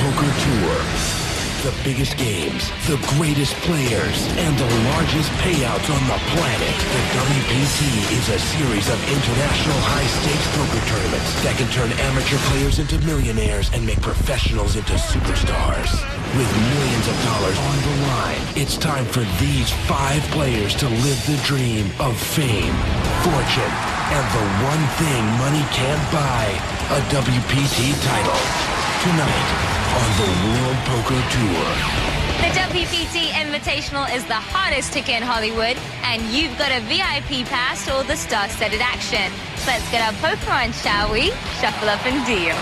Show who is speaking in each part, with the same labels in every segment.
Speaker 1: Poker Tour. The biggest games, the greatest players, and the largest payouts on the planet. The WPT is a series of international high-stakes poker tournaments that can turn amateur players into millionaires and make professionals into superstars. With millions of dollars on the line, it's time for these 5 players to live the dream of fame, fortune, and the one thing money can't buy, a WPT title. Tonight on the World Poker Tour.
Speaker 2: The WPT Invitational is the hottest ticket in Hollywood, and you've got a VIP pass to all the star-studded action. Let's get our poker on, shall we? Shuffle up and deal.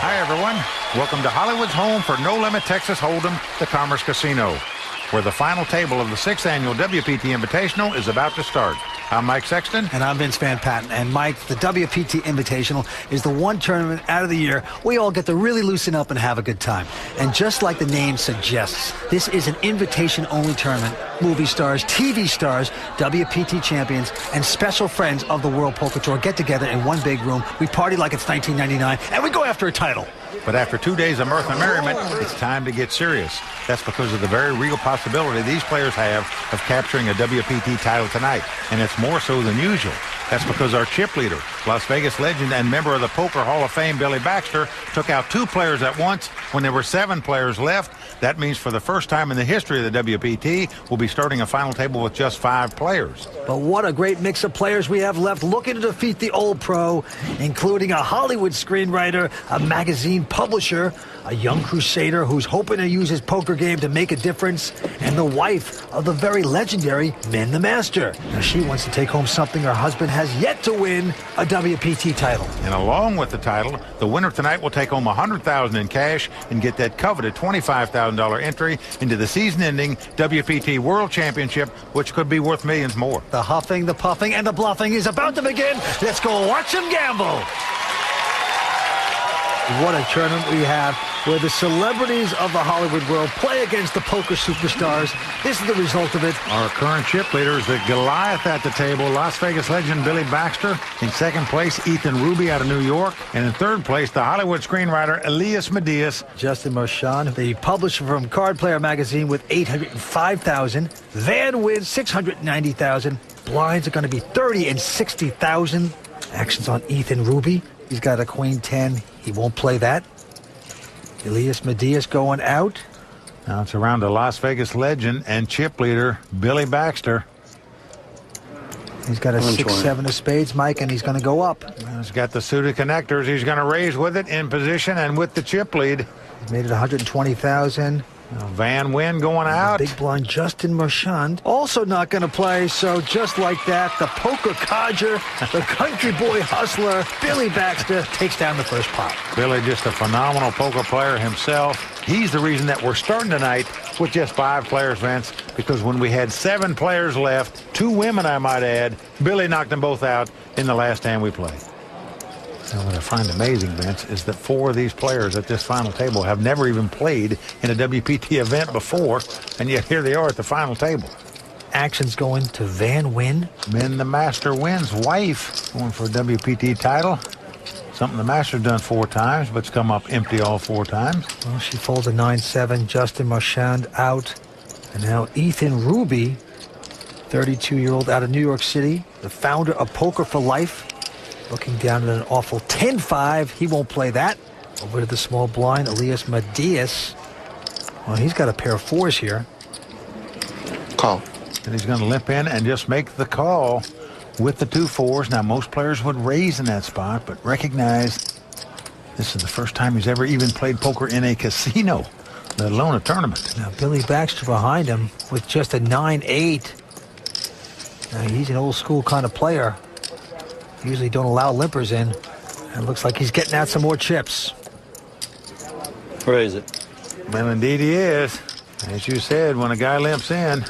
Speaker 3: Hi, everyone. Welcome to Hollywood's home for No Limit Texas Hold'em, the Commerce Casino, where the final table of the 6th annual WPT Invitational is about to start. I'm Mike Sexton.
Speaker 4: And I'm Vince Van Patten. And Mike, the WPT Invitational is the one tournament out of the year we all get to really loosen up and have a good time. And just like the name suggests, this is an invitation-only tournament. Movie stars, TV stars, WPT champions, and special friends of the World Poker Tour get together in one big room. We party like it's 1999, and we go after a title.
Speaker 3: But after 2 days of mirth and merriment, it's time to get serious. That's because of the very real possibility these players have of capturing a WPT title tonight. And it's more so than usual. That's because our chip leader, Las Vegas legend and member of the Poker Hall of Fame, Billy Baxter, took out 2 players at once when there were 7 players left. That means for the first time in the history of the WPT, we'll be starting a final table with just 5 players.
Speaker 4: But what a great mix of players we have left looking to defeat the old pro, including a Hollywood screenwriter, a magazine publisher, a young crusader who's hoping to use his poker game to make a difference, and the wife of the very legendary Min the Master. Now, she wants to take home something her husband has yet to win, a WPT title.
Speaker 3: And along with the title, the winner tonight will take home $100,000 in cash and get that coveted $25,000 entry into the season-ending WPT World Championship, which could be worth millions more.
Speaker 4: The huffing, the puffing, and the bluffing is about to begin. Let's go watch them gamble. What a tournament we have where the celebrities of the Hollywood world play against the poker superstars. This is the result of it.
Speaker 3: Our current chip leader is the Goliath at the table, Las Vegas legend Billy Baxter. In second place, Ethan Ruby out of New York. And in third place, the Hollywood screenwriter Elias Medias.
Speaker 4: Justin Marchand, the publisher from Card Player magazine, with $805,000. Van Wyn, $690,000. Blinds are going to be $30,000 and $60,000. Actions on Ethan Ruby. He's got a queen 10. He won't play that. Elias Medias going out.
Speaker 3: Now it's around to Las Vegas legend and chip leader Billy Baxter.
Speaker 4: He's got a 6-7 of spades, Mike, and he's going to go up.
Speaker 3: He's got the suited connectors. He's going to raise with it in position and with the chip lead.
Speaker 4: He's made it $120,000.
Speaker 3: Van Wyn going out.
Speaker 4: Big blind Justin Marchand also not going to play. So just like that, the poker codger, the country boy hustler, Billy Baxter takes down the first pot.
Speaker 3: Billy, just a phenomenal poker player himself. He's the reason that we're starting tonight with just 5 players, Vince, because when we had 7 players left, 2 women, I might add, Billy knocked them both out in the last hand we played. Now, what I find amazing, Vince, is that 4 of these players at this final table have never even played in a WPT event before, and yet here they are at the final table.
Speaker 4: Action's going to Van Wyn.
Speaker 3: Min the Master Wyn's wife going for a WPT title. Something the Master's done 4 times, but it's come up empty all 4 times.
Speaker 4: Well, she folds a 9-7. Justin Marchand out. And now Ethan Ruby, 32-year-old out of New York City, the founder of Poker for Life. Looking down at an awful 10-5. He won't play that. Over to the small blind, Elias Medias. Well, he's got a pair of 4s here.
Speaker 5: Call.
Speaker 3: And he's going to limp in and just make the call with the 2 4s. Now, most players would raise in that spot, but recognize this is the first time he's ever even played poker in a casino, let alone a tournament.
Speaker 4: Now, Billy Baxter behind him with just a 9-8. Now, he's an old-school kind of player. Usually don't allow limpers in. And it looks like he's getting out some more chips.
Speaker 5: Where is it?
Speaker 3: Well, indeed he is. As you said, when a guy limps in,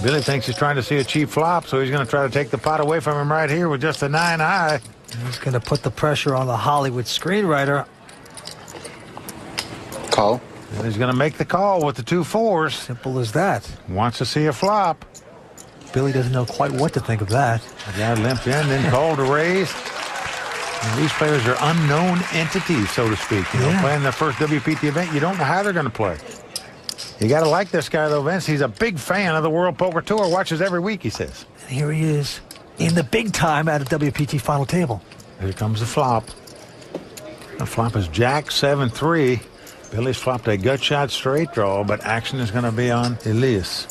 Speaker 3: Billy thinks he's trying to see a cheap flop, so he's going to try to take the pot away from him right here with just a 9 high.
Speaker 4: He's going to put the pressure on the Hollywood screenwriter.
Speaker 5: Call.
Speaker 3: And he's going to make the call with the 2 4s.
Speaker 4: Simple as that.
Speaker 3: Wants to see a flop.
Speaker 4: Billy doesn't know quite what to think of that.
Speaker 3: The guy limped in, then called to raise. And these players are unknown entities, so to speak. You know, playing their first WPT event, you don't know how they're going to play. You got to like this guy, though, Vince. He's a big fan of the World Poker Tour. Watches every week, he says.
Speaker 4: And here he is in the big time at a WPT final table.
Speaker 3: Here comes the flop. The flop is Jack 7-3. Billy's flopped a gut shot straight draw, but action is going to be on Elias.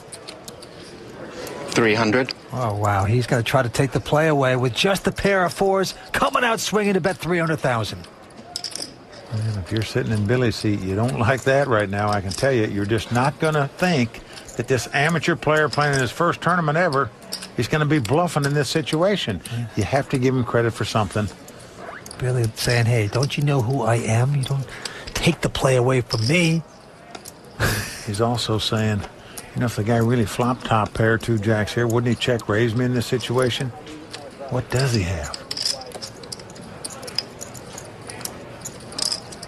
Speaker 5: 300.
Speaker 4: Oh, wow. He's going to try to take the play away with just a pair of fours, coming out swinging to bet 300,000.
Speaker 3: And if you're sitting in Billy's seat, you don't like that right now. I can tell you, you're just not going to think that this amateur player playing in his first tournament ever is going to be bluffing in this situation. You have to give him credit for something.
Speaker 4: Billy saying, hey, don't you know who I am? You don't take the play away from me.
Speaker 3: He's also saying, you know, if the guy really flopped top pair 2 jacks here, wouldn't he check raise me in this situation? What does he have?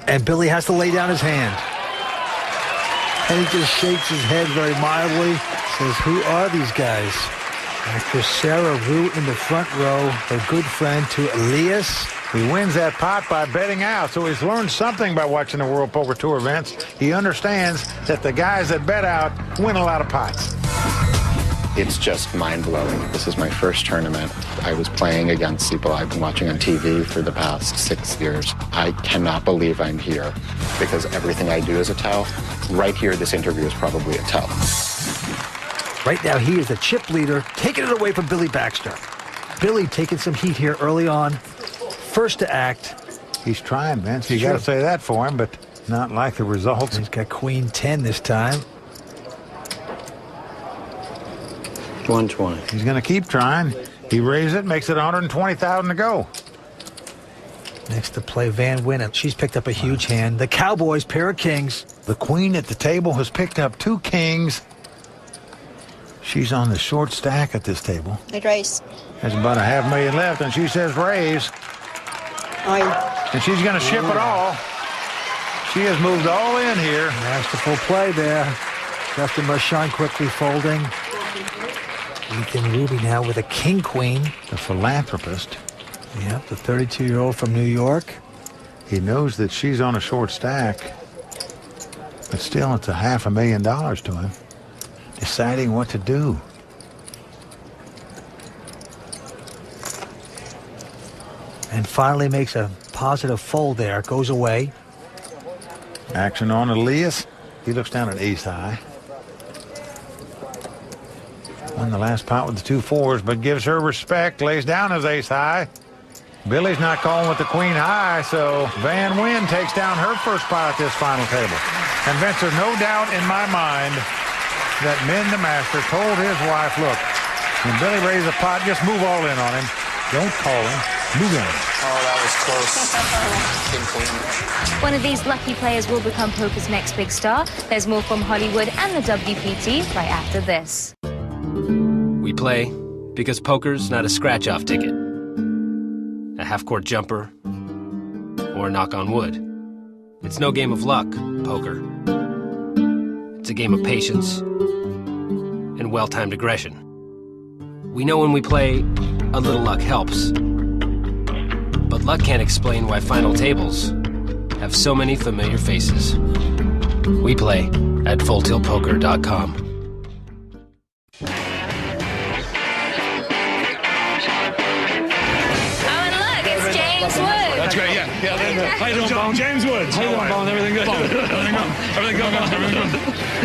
Speaker 4: And Billy has to lay down his hand. And he just shakes his head very mildly. Says, who are these guys? After Sarah Rue in the front row, her good friend to Elias.
Speaker 3: He wins that pot by betting out, so he's learned something by watching the World Poker Tour events. He understands that the guys that bet out win a lot of pots.
Speaker 5: It's just mind-blowing. This is my first tournament. I was playing against people I've been watching on TV for the past 6 years. I cannot believe I'm here because everything I do is a tell. Right here, this interview is probably a tell.
Speaker 4: Right now, he is the chip leader, taking it away from Billy Baxter. Billy taking some heat here early on. First to act.
Speaker 3: He's trying, Vince. You got to say that for him, but not like the results.
Speaker 4: He's got Queen 10 this time.
Speaker 5: 120.
Speaker 3: He's going to keep trying. He raises it, makes it 120,000 to go.
Speaker 4: Next to play Van Winnen. She's picked up a huge hand. The Cowboys, pair of kings.
Speaker 3: The queen at the table has picked up 2 kings. She's on the short stack at this table.
Speaker 6: I'd raise.
Speaker 3: There's about a $500,000 left, and she says raise. And she's going to ship it all. She has moved all in here.
Speaker 4: Masterful play there. Justin Marchand quickly folding. Ethan Ruby now with a king-queen.
Speaker 3: The philanthropist.
Speaker 4: Yep, the 32-year-old from New York.
Speaker 3: He knows that she's on a short stack, but still it's a $500,000 to him. Deciding what to do.
Speaker 4: And finally makes a positive fold there. Goes away.
Speaker 3: Action on Elias. He looks down at ace high. Won the last pot with the 2 fours, but gives her respect. Lays down his ace high. Billy's not calling with the queen high, so Van Wyn takes down her first pot at this final table. And Vince, there's no doubt in my mind that Min the Master told his wife, look, when Billy raises a pot, just move all in on him. Don't call him. Move in.
Speaker 5: Oh, that was close.
Speaker 2: One of these lucky players will become poker's next big star. There's more from Hollywood and the WPT right after this.
Speaker 7: We play because poker's not a scratch-off ticket, a half-court jumper, or a knock on wood. It's no game of luck, poker. It's a game of patience and well-timed aggression. We know when we play, a little luck helps. But luck can't explain why final tables have so many familiar faces. We play at FullTiltPoker.com.
Speaker 8: That's great, yeah. How you doing, Bone? James Woods. How you doing, Bone? Everything good? Everything good? Everything good? Everything good?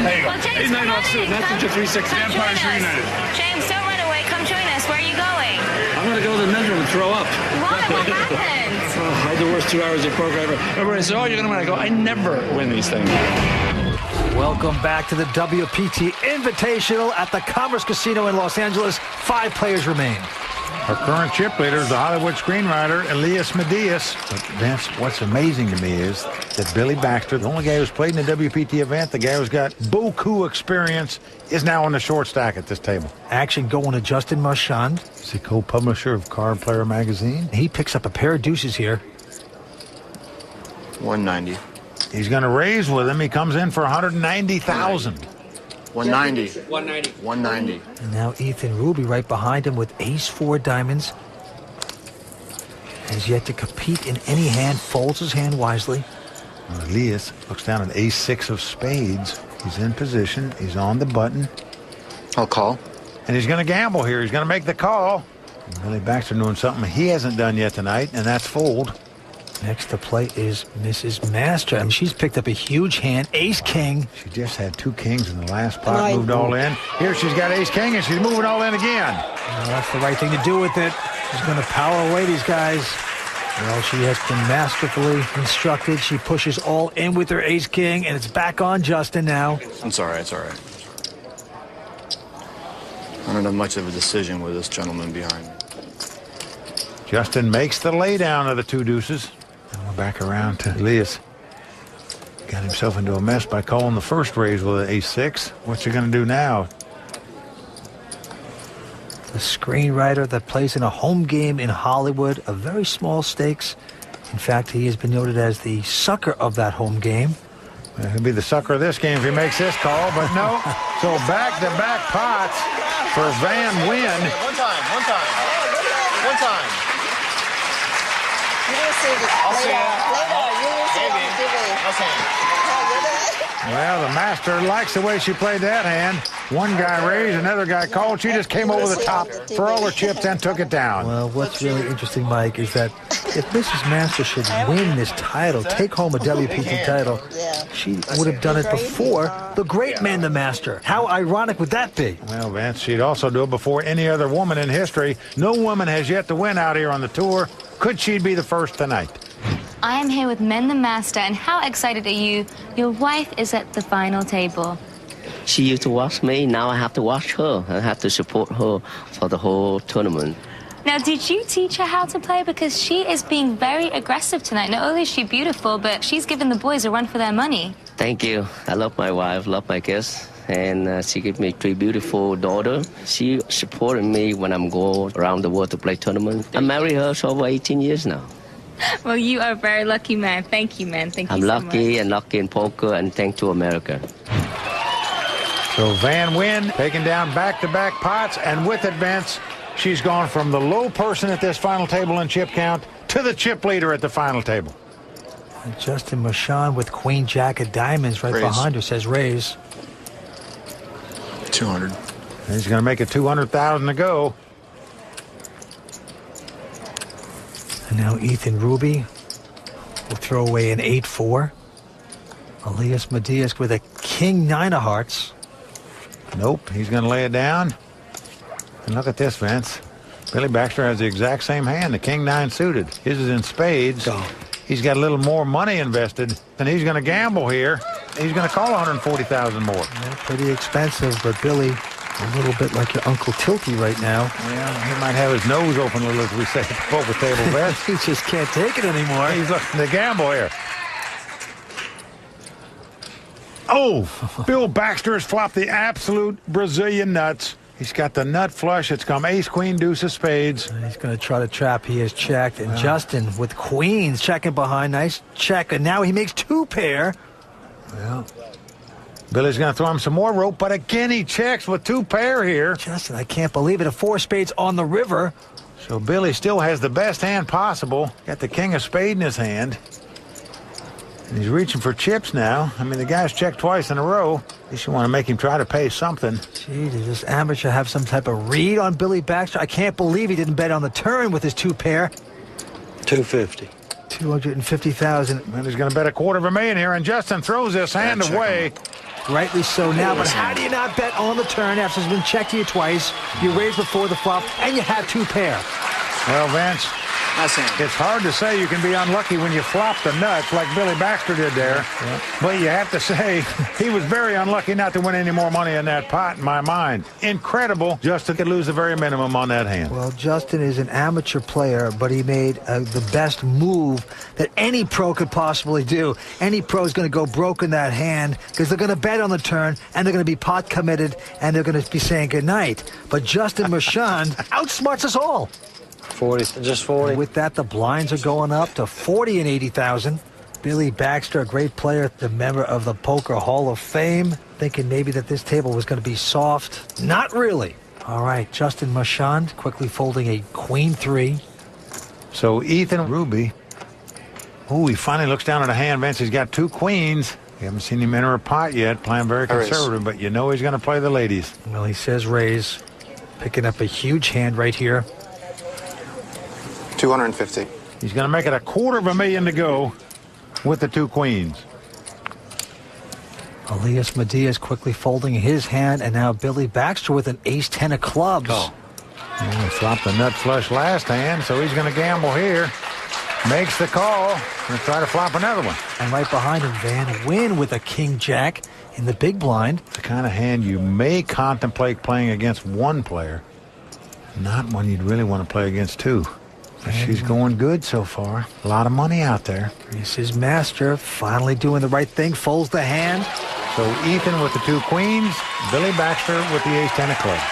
Speaker 8: There you go.
Speaker 2: Well, James,
Speaker 8: 898 Messenger 360. Empire Reunited.
Speaker 2: James, don't run away. Come join us. Where are you going?
Speaker 8: I'm going to go to the men's room and throw up.
Speaker 2: What? What happened?
Speaker 8: I had the worst 2 hours of poker ever. Everybody says, oh, you're going to win. I go, I never win these things.
Speaker 4: Welcome back to the WPT Invitational at the Commerce Casino in Los Angeles. 5 players remain.
Speaker 3: Our current chip leader is the Hollywood screenwriter, Elias Medias. But Vince, what's amazing to me is that Billy Baxter, the only guy who's played in the WPT event, the guy who's got beaucoup experience, is now on the short stack at this table.
Speaker 4: Action going to Justin Marchand.
Speaker 3: He's the co-publisher of Card Player magazine.
Speaker 4: He picks up a pair of deuces here.
Speaker 5: 190.
Speaker 3: He's going to raise with him. He comes in for 190,000.
Speaker 5: 190. 190. 190.
Speaker 4: And now Ethan Ruby right behind him with ace-4 diamonds. Has yet to compete in any hand, folds his hand wisely.
Speaker 3: Elias looks down at ace-6 of spades. He's in position. He's on the button.
Speaker 5: I'll call.
Speaker 3: And he's going to gamble here. He's going to make the call. And Billy Baxter doing something he hasn't done yet tonight, and that's fold.
Speaker 4: Next to play is Mrs. Master. I mean, she's picked up a huge hand, ace-king.
Speaker 3: She just had 2 kings in the last pot, moved all in. Here she's got ace-king, and she's moving all in again.
Speaker 4: Well, that's the right thing to do with it. She's going to power away these guys. Well, she has been masterfully instructed. She pushes all in with her ace-king, and it's back on Justin now.
Speaker 6: It's all right, it's all right. I don't have much of a decision with this gentleman behind me.
Speaker 3: Justin makes the laydown of the 2 deuces. And we're back around to Elias. Got himself into a mess by calling the first raise with an ace-6. What's he going to do now?
Speaker 4: The screenwriter that plays in a home game in Hollywood, a very small stakes. In fact, he has been noted as the sucker of that home game.
Speaker 3: Well, he'll be the sucker of this game if he makes this call, but no. So back-to-back pots for Van Wyn.
Speaker 9: One time. You will see it
Speaker 6: I'll see it.
Speaker 9: later. You will see it on TV.
Speaker 6: I'll see it.
Speaker 3: Well, the master likes the way she played that hand. One guy raised, another guy called. She just came over the top for all her chips and took it down.
Speaker 4: Well, what's really interesting, Mike, is that if Mrs. Master should win this title, take home a WPT title, she would have done it before the great man, the Master. How ironic would that be?
Speaker 3: Well, Vince, she'd also do it before any other woman in history. No woman has yet to win out here on the tour. Could she be the first tonight?
Speaker 2: I am here with Men the Master, and how excited are you? Your wife is at the final table.
Speaker 10: She used to watch me, now I have to watch her. I have to support her for the whole tournament.
Speaker 2: Now, did you teach her how to play? Because she is being very aggressive tonight. Not only is she beautiful, but she's giving the boys a run for their money.
Speaker 10: Thank you. I love my wife, love my kids. And she gave me 3 beautiful daughters. She supported me when I'm going around the world to play tournament. I married her for over 18 years now.
Speaker 2: Well, you are a very lucky man. Thank you, man. Thank you so much.
Speaker 10: I'm lucky and lucky in poker, and thanks to America.
Speaker 3: So Van Wyn taking down back-to-back pots, and with it, Vince, she's gone from the low person at this final table in chip count to the chip leader at the final table.
Speaker 4: And Justin Marchand with Queen Jack of Diamonds right behind her says raise.
Speaker 6: 200.
Speaker 3: He's going to make it 200,000 to go.
Speaker 4: And now Ethan Ruby will throw away an 8-4. Elias Medias with a King 9 of hearts.
Speaker 3: Nope, he's going to lay it down. And look at this, Vince. Billy Baxter has the exact same hand, the King 9 suited. His is in spades. He's got a little more money invested, and he's going to gamble here. He's going to call 140,000 more.
Speaker 4: Yeah, pretty expensive, but Billy, a little bit like your Uncle Tilty right now.
Speaker 3: Yeah, he might have his nose open a little, as we say at the poker table, Vince.
Speaker 4: He just can't take it anymore.
Speaker 3: He's looking to gamble here. Oh, Bill Baxter has flopped the absolute Brazilian nuts. He's got the nut flush. It's come ace, queen, deuce of spades.
Speaker 4: He's going to try to trap. He has checked. And Justin with queens checking behind. Nice check. And now he makes 2 pair.
Speaker 3: Well, Billy's going to throw him some more rope, but again he checks with 2 pair here.
Speaker 4: Justin, I can't believe it. A 4 spades on the river.
Speaker 3: So Billy still has the best hand possible. Got the king of spade in his hand. And he's reaching for chips now. I mean, the guy's checked twice in a row. At least you want to make him try to pay something.
Speaker 4: Gee, does this amateur have some type of read on Billy Baxter? I can't believe he didn't bet on the turn with his 2 pair.
Speaker 11: 250.
Speaker 4: 250,000.
Speaker 3: And he's going to bet $250,000 here, and Justin throws this hand away.
Speaker 4: Rightly so now, but how do you not bet on the turn after it's been checked to you twice? You raise before the flop, and you have 2 pair.
Speaker 3: Well, Vince, it's hard to say you can be unlucky when you flop the nuts like Billy Baxter did there. Yeah. But you have to say he was very unlucky not to win any more money in that pot, in my mind. Incredible. Justin could lose the very minimum on that hand.
Speaker 4: Well, Justin is an amateur player, but he made the best move that any pro could possibly do. Any pro is going to go broke in that hand because they're going to bet on the turn, and they're going to be pot committed, and they're going to be saying goodnight. But Justin Marchand outsmarts us all.
Speaker 11: 40, just 40.
Speaker 4: And with that, the blinds are going up to 40 and 80,000. Billy Baxter, a great player, the member of the Poker Hall of Fame, thinking maybe that this table was going to be soft. Not really. All right, Justin Marchand quickly folding a queen 3.
Speaker 3: So Ethan Ruby, oh, he finally looks down at a hand. Vince, he's got 2 queens. You haven't seen him enter a pot yet, playing very conservative, but you know he's going to play the ladies.
Speaker 4: Well, he says raise, picking up a huge hand right here.
Speaker 6: 250.
Speaker 3: He's going to make it $250,000 to go with the 2 queens.
Speaker 4: Elias Medias quickly folding his hand, and now Billy Baxter with an ace-10 of clubs.
Speaker 3: Oh. He flopped the nut flush last hand, so he's going to gamble here. Makes the call and try to flop another one.
Speaker 4: And right behind him, Van Wyn with a king-jack in the big blind.
Speaker 3: The kind of hand you may contemplate playing against one player, not one you'd really want to play against 2. But she's going good so far. A lot of money out there.
Speaker 4: This is Master finally doing the right thing, folds the hand.
Speaker 3: So Ethan with the 2 queens, Billy Baxter with the ace-10 of clubs.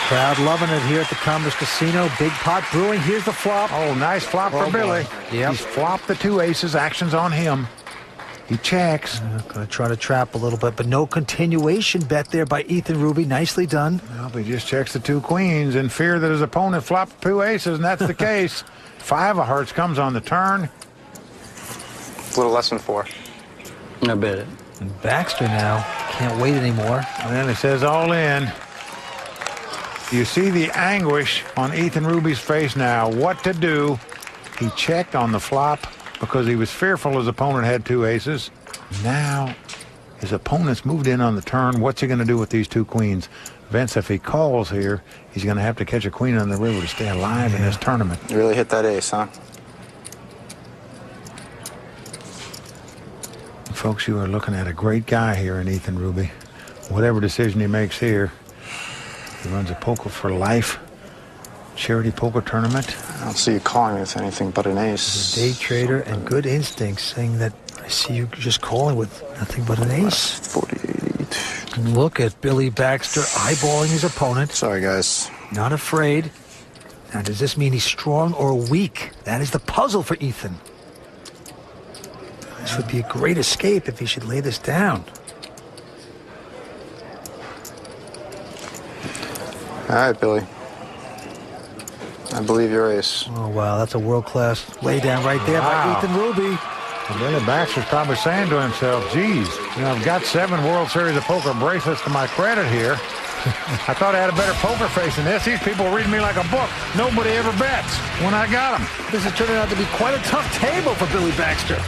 Speaker 4: Crowd loving it here at the Commerce Casino. Big pot brewing. Here's the flop.
Speaker 3: Oh, nice flop for Billy.
Speaker 4: Yep.
Speaker 3: He's flopped the 2 aces. Action's on him. He checks.
Speaker 4: Going to try to trap a little bit, but no continuation bet there by Ethan Ruby. Nicely done.
Speaker 3: Well, he just checks the 2 queens in fear that his opponent flopped 2 aces, and that's the case. 5 of hearts comes on the turn.
Speaker 6: A little less than 4.
Speaker 11: I bet it.
Speaker 4: And Baxter now can't wait anymore.
Speaker 3: And then it says all in. You see the anguish on Ethan Ruby's face now. What to do? He checked on the flop because he was fearful his opponent had 2 aces. Now his opponent's moved in on the turn. What's he going to do with these 2 queens? Vince, if he calls here, he's going to have to catch a queen on the river to stay alive in this tournament.
Speaker 6: You really hit that ace, huh?
Speaker 3: Folks, you are looking at a great guy here in Ethan Ruby. Whatever decision he makes here, he runs a Poker for Life charity poker tournament.
Speaker 6: I don't see you calling with anything but an ace.
Speaker 4: He's a day trader and good instincts, saying that I see you just calling with nothing but an ace.
Speaker 6: 48.
Speaker 4: Look at Billy Baxter eyeballing his opponent.
Speaker 6: Sorry, guys.
Speaker 4: Not afraid. Now, does this mean he's strong or weak? That is the puzzle for Ethan. This would be a great escape if he should lay this down.
Speaker 6: All right, Billy. I believe your ace.
Speaker 4: Oh, wow, that's a world-class lay down right there by Ethan Ruby.
Speaker 3: Well, Billy Baxter's probably saying to himself, geez, you know, I've got 7 World Series of Poker bracelets to my credit here. I thought I had a better poker face than this. These people read me like a book. Nobody ever bets when I got them.
Speaker 4: This is turning out to be quite a tough table for Billy Baxter.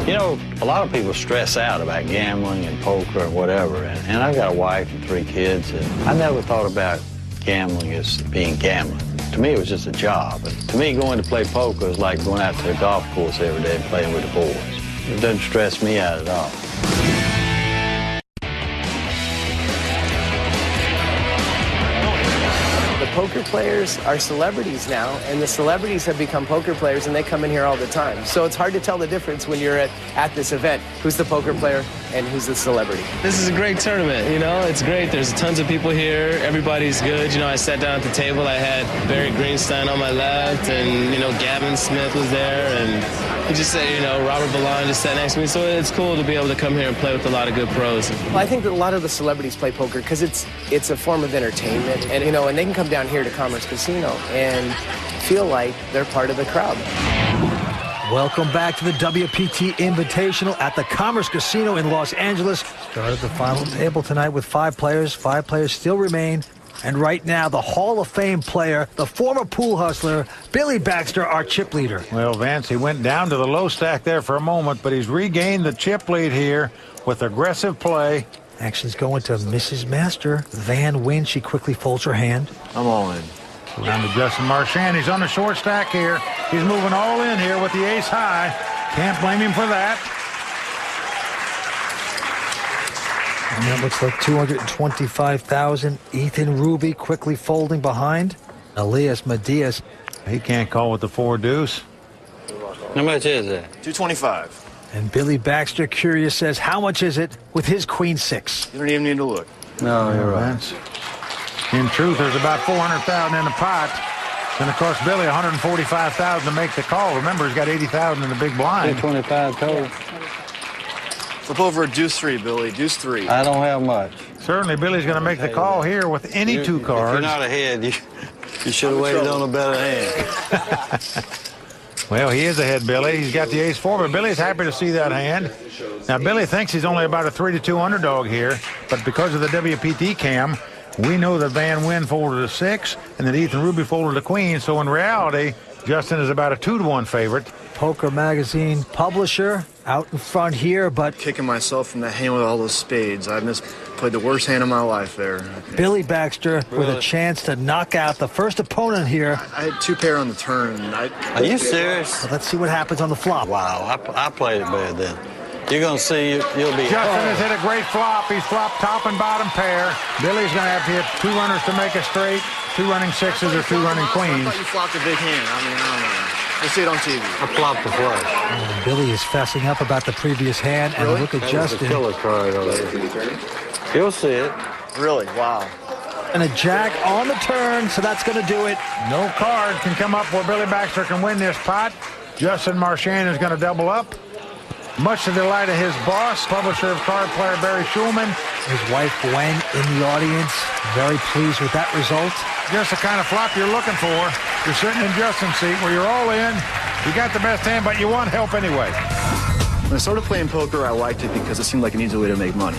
Speaker 11: You know, a lot of people stress out about gambling and poker and whatever, and I've got a wife and 3 kids, and I never thought about gambling as being gambling. To me, it was just a job. And to me, going to play poker is like going out to the golf course every day and playing with the boys. It doesn't stress me out at all.
Speaker 12: Poker players are celebrities now, and the celebrities have become poker players, and they come in here all the time. So it's hard to tell the difference when you're at this event. Who's the poker player and who's the celebrity?
Speaker 7: This is a great tournament, you know, it's great. There's tons of people here. Everybody's good. You know, I sat down at the table. I had Barry Greenstein on my left, and, you know, Gavin Smith was there, and he just said, you know, Robert Ballon just sat next to me. So it's cool to be able to come here and play with a lot of good pros.
Speaker 12: Well, I think that a lot of the celebrities play poker because it's a form of entertainment, and, you know, and they can come down here to Commerce Casino and feel like they're part of the crowd.
Speaker 4: Welcome back to the WPT Invitational at the Commerce Casino in Los Angeles. Started the final table tonight with 5 players. 5 players still remain. And right now, the Hall of Fame player, the former pool hustler, Billy Baxter, our chip leader.
Speaker 3: Well, Vance, he went down to the low stack there for a moment, but he's regained the chip lead here with aggressive play.
Speaker 4: Action's going to Mrs. Master. Van Wyn, she quickly folds her hand.
Speaker 11: I'm all in.
Speaker 3: Around to Justin Marchand. He's on the short stack here. He's moving all in here with the ace high. Can't blame him for that.
Speaker 4: And that looks like $225,000. Ethan Ruby quickly folding behind. Elias Medias.
Speaker 3: He can't call with the 4 deuce.
Speaker 11: How much is that?
Speaker 6: 225.
Speaker 4: And Billy Baxter, curious, says, how much is it with his queen 6?
Speaker 6: You don't even need to look.
Speaker 11: No, you're right.
Speaker 3: Vance. In truth, there's about $400,000 in the pot. It's going to cost Billy $145,000 to make the call. Remember, he's got $80,000 in the big blind.
Speaker 11: 225 total.
Speaker 6: Flip over a deuce 3, Billy. Deuce 3.
Speaker 11: I don't have much.
Speaker 3: Certainly, Billy's going to make the call here with any two cards.
Speaker 11: If you're not ahead, you should have waited on a better hand.
Speaker 3: Well, he is ahead, Billy. He's got the ace-4, but Billy's happy to see that hand. Now, Billy thinks he's only about a 3-2 underdog here, but because of the WPT cam, we know that Van Wyn folded a 6 and that Ethan Ruby folded a queen, so in reality, Justin is about a 2-1 favorite.
Speaker 4: Poker Magazine publisher out in front here, but
Speaker 6: Kicking myself from the hand with all those spades. I played the worst hand of my life there.
Speaker 4: Billy Baxter with a chance to knock out the first opponent here.
Speaker 6: I had 2 pair on the turn.
Speaker 11: Are you serious?
Speaker 4: Well, let's see what happens on the flop.
Speaker 11: Wow, I played it bad then. You're going to see, you'll be...
Speaker 3: Justin has hit a great flop. He's flopped top and bottom pair. Billy's going to have to hit 2 runners to make a straight, 2 running 6s or 2 running
Speaker 6: I
Speaker 3: queens.
Speaker 6: thought you flopped a big hand. I mean, I don't know. We'll see it on TV.
Speaker 11: I flopped the flush.
Speaker 4: And Billy is fessing up about the previous hand, and look at
Speaker 11: That
Speaker 4: Justin.
Speaker 11: was a killer card already. You'll see it.
Speaker 6: Really? Wow.
Speaker 4: And a jack on the turn, so that's going to do it.
Speaker 3: No card can come up where Billy Baxter can win this pot. Justin Marchand is going to double up. Much to the delight of his boss, publisher of Card Player Barry Schulman.
Speaker 4: His wife Gwen in the audience, very pleased with that result.
Speaker 3: Just the kind of flop you're looking for. You're sitting in Justin's seat where you're all in. You got the best hand, but you want help anyway.
Speaker 6: When I started playing poker, I liked it because it seemed like an easy way to make money.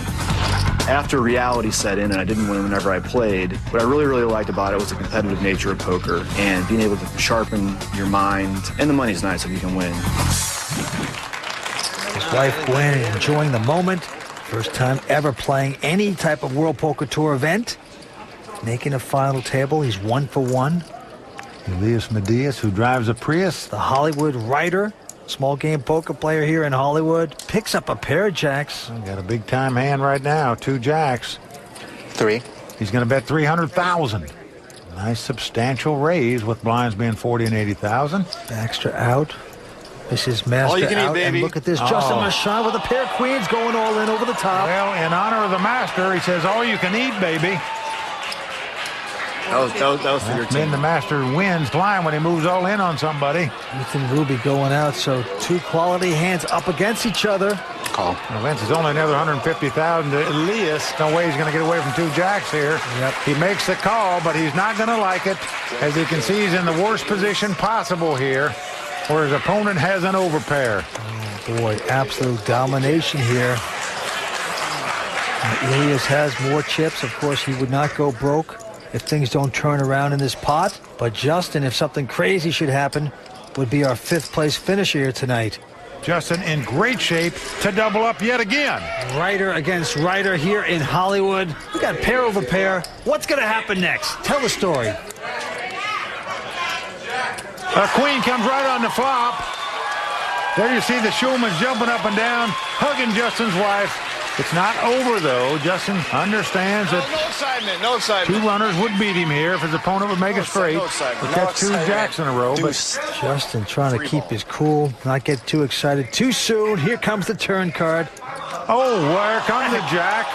Speaker 6: After reality set in and I didn't win whenever I played, what I really, really liked about it was the competitive nature of poker and being able to sharpen your mind. And the money's nice if you can win.
Speaker 4: His wife Gwen enjoying the moment. First time ever playing any type of World Poker Tour event. Making a final table. He's 1 for 1.
Speaker 3: Elias Medias, who drives a Prius.
Speaker 4: The Hollywood writer, small game poker player here in Hollywood, picks up a pair of jacks.
Speaker 3: Got a big time hand right now, 2 jacks.
Speaker 5: 3.
Speaker 3: He's going to bet 300,000. Nice substantial raise with blinds being 40 and 80,000.
Speaker 4: Baxter out. This is Master
Speaker 6: All you can eat,
Speaker 4: out.
Speaker 6: baby.
Speaker 4: And look at this. Justin Marchand with a pair of queens going all in over the top.
Speaker 3: Well, in honor of the master, he says, all you can eat, baby.
Speaker 6: That was for your
Speaker 3: Then
Speaker 6: team.
Speaker 3: the master wins blind when he moves all in on somebody.
Speaker 4: Ethan Ruby going out, so 2 quality hands up against each other.
Speaker 5: Call.
Speaker 3: Well, Vince is only another 150,000 to Elias. No way he's going to get away from 2 jacks here.
Speaker 4: Yep.
Speaker 3: He makes the call, but he's not going to like it. As you can see, he's in the worst position possible here, where his opponent has an overpair.
Speaker 4: Oh boy, absolute domination here. Elias has more chips. Of course, he would not go broke if things don't turn around in this pot. But Justin, if something crazy should happen, would be our 5th place finisher here tonight.
Speaker 3: Justin in great shape to double up yet again.
Speaker 4: Writer against writer here in Hollywood. We got pair over pair. What's going to happen next? Tell the story.
Speaker 3: A queen comes right on the flop. There you see the Schulman's jumping up and down, hugging Justin's wife. It's not over, though. Justin understands that
Speaker 6: No excitement. No
Speaker 3: 2
Speaker 6: excitement.
Speaker 3: runners would beat him here if his opponent would make a straight.
Speaker 6: No excitement.
Speaker 3: He catch 2 jacks in a row, but
Speaker 4: Justin trying to keep his cool, not get too excited too soon. Here comes the turn card.
Speaker 3: oh, where comes the jack?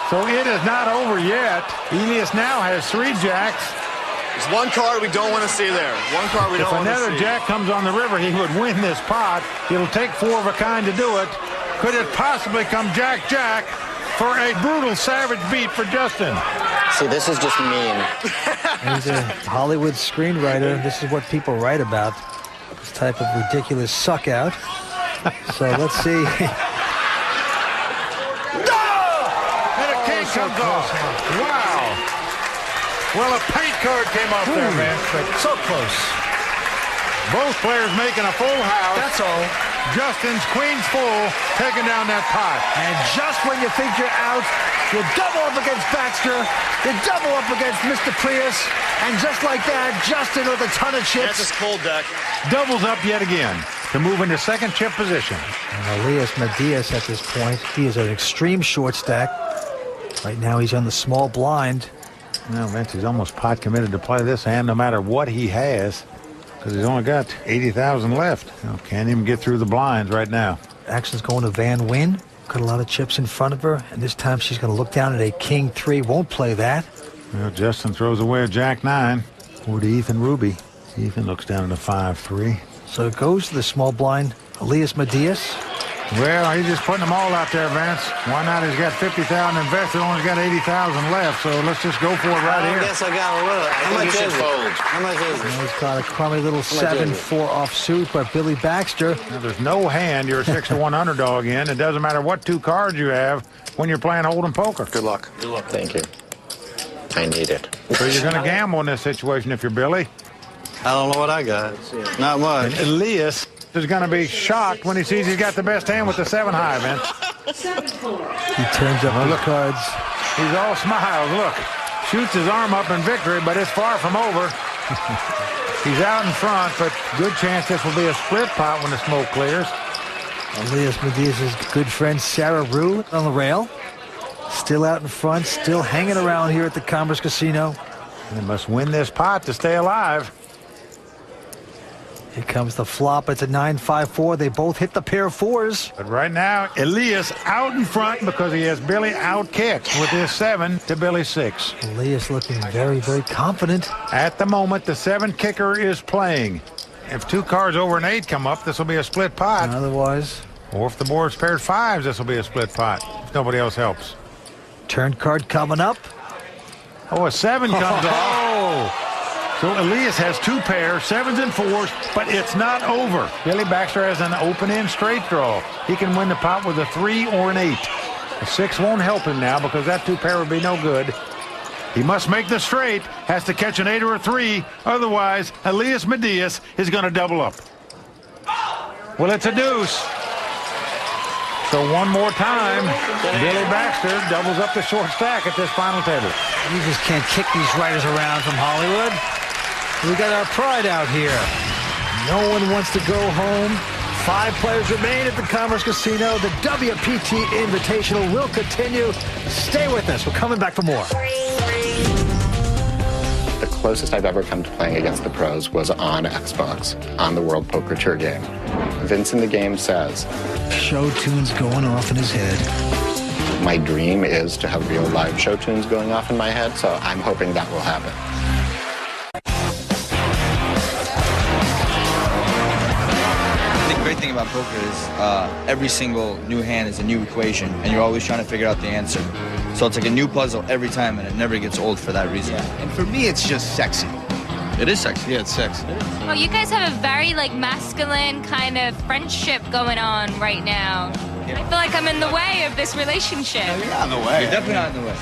Speaker 3: So it is not over yet. Elias now has 3 jacks.
Speaker 6: There's one card we don't want to see there. One card we
Speaker 3: If
Speaker 6: don't want to
Speaker 3: another
Speaker 6: see.
Speaker 3: jack comes on the river, he would win this pot. It'll take 4 of a kind to do it. Could it possibly come jack-jack for a brutal, savage beat for Justin?
Speaker 5: See, this is just mean.
Speaker 4: He's a Hollywood screenwriter. This is what people write about. This type of ridiculous suck out. So let's see.
Speaker 3: And a king comes off. Wow. Well, a paint card came off there, man.
Speaker 4: So close.
Speaker 3: Both players making a full house.
Speaker 4: That's all.
Speaker 3: Justin's queen's full, taking down that pot.
Speaker 4: And just when you think you're out, you double up against Baxter, you double up against Mr. Prius, and just like that, Justin with a ton of chips.
Speaker 6: That's his cold deck.
Speaker 3: Doubles up yet again to move into 2nd chip position.
Speaker 4: And Elias Medias at this point, he is an extreme short stack. Right now he's on the small blind.
Speaker 3: Well, Vince, he's almost pot committed to play this hand no matter what he has, because he's only got 80,000 left. Can't even get through the blinds right now.
Speaker 4: Action's going to Van Wyn. Got a lot of chips in front of her, and this time she's going to look down at a king 3. Won't play that.
Speaker 3: Well, Justin throws away a jack 9. Over to Ethan Ruby. Ethan looks down at a 5-3.
Speaker 4: So it goes to the small blind, Elias Medias.
Speaker 3: Well, he's just putting them all out there, Vince. Why not? He's got 50,000 invested, only got 80,000 left, so let's just go for it right here.
Speaker 11: I guess I got a look. How much is it? How much is it?
Speaker 4: He's got a crummy little 7-4 offsuit by Billy Baxter.
Speaker 3: Now, there's no hand you're a 6-1 underdog in. It doesn't matter what two cards you have when you're playing hold'em poker.
Speaker 5: Good luck. Good luck. Thank you. I need it.
Speaker 3: So you're going to gamble in this situation if you're Billy.
Speaker 11: I don't know what I got. Not much.
Speaker 3: And Elias is going to be shocked when he sees he's got the best hand with the 7 high, Vince.
Speaker 4: He turns up the cards.
Speaker 3: He's all smiles. Look, shoots his arm up in victory, but it's far from over. He's out in front, but good chance this will be a split pot when the smoke clears.
Speaker 4: Elias Medias' good friend Sarah Rue on the rail. Still out in front, still hanging around here at the Commerce Casino.
Speaker 3: They must win this pot to stay alive.
Speaker 4: Here comes the flop. It's a 9-5-4. They both hit the pair of fours.
Speaker 3: But right now, Elias out in front because he has Billy out-kicked with his 7 to Billy's 6.
Speaker 4: Elias looking very, very confident.
Speaker 3: At the moment, the 7 kicker is playing. If 2 cards over an 8 come up, this will be a split pot.
Speaker 4: And otherwise.
Speaker 3: Or if the board's paired 5s, this will be a split pot if nobody else helps.
Speaker 4: Turn card coming up.
Speaker 3: Oh, a 7 comes off. So Elias has 2 pairs, 7s and 4s, but it's not over. Billy Baxter has an open-end straight draw. He can win the pot with a 3 or an 8. A 6 won't help him now because that 2 pair would be no good. He must make the straight, has to catch an 8 or a 3. Otherwise, Elias Medias is going to double up. Well, it's a deuce. So one more time, Billy Baxter doubles up the short stack at this final table.
Speaker 4: You just can't kick these writers around from Hollywood. We got our pride out here. No one wants to go home. 5 players remain at the Commerce Casino. The WPT Invitational will continue. Stay with us. We're coming back for more.
Speaker 5: The closest I've ever come to playing against the pros was on Xbox, on the World Poker Tour game. Vince in the game says,
Speaker 4: show tunes going off in his head.
Speaker 5: My dream is to have real live show tunes going off in my head, so I'm hoping that will happen.
Speaker 13: The great thing about poker is every single new hand is a new equation, and you're always trying to figure out the answer. So it's like a new puzzle every time, and it never gets old for that reason.
Speaker 14: Yeah. And for me, it's just sexy.
Speaker 13: It is sexy. Yeah, it's sexy.
Speaker 2: Well, you guys have a very masculine kind of friendship going on right now. Yeah. I feel like I'm in the way of this relationship.
Speaker 14: No, you're not in the way.
Speaker 13: You're definitely not in the way.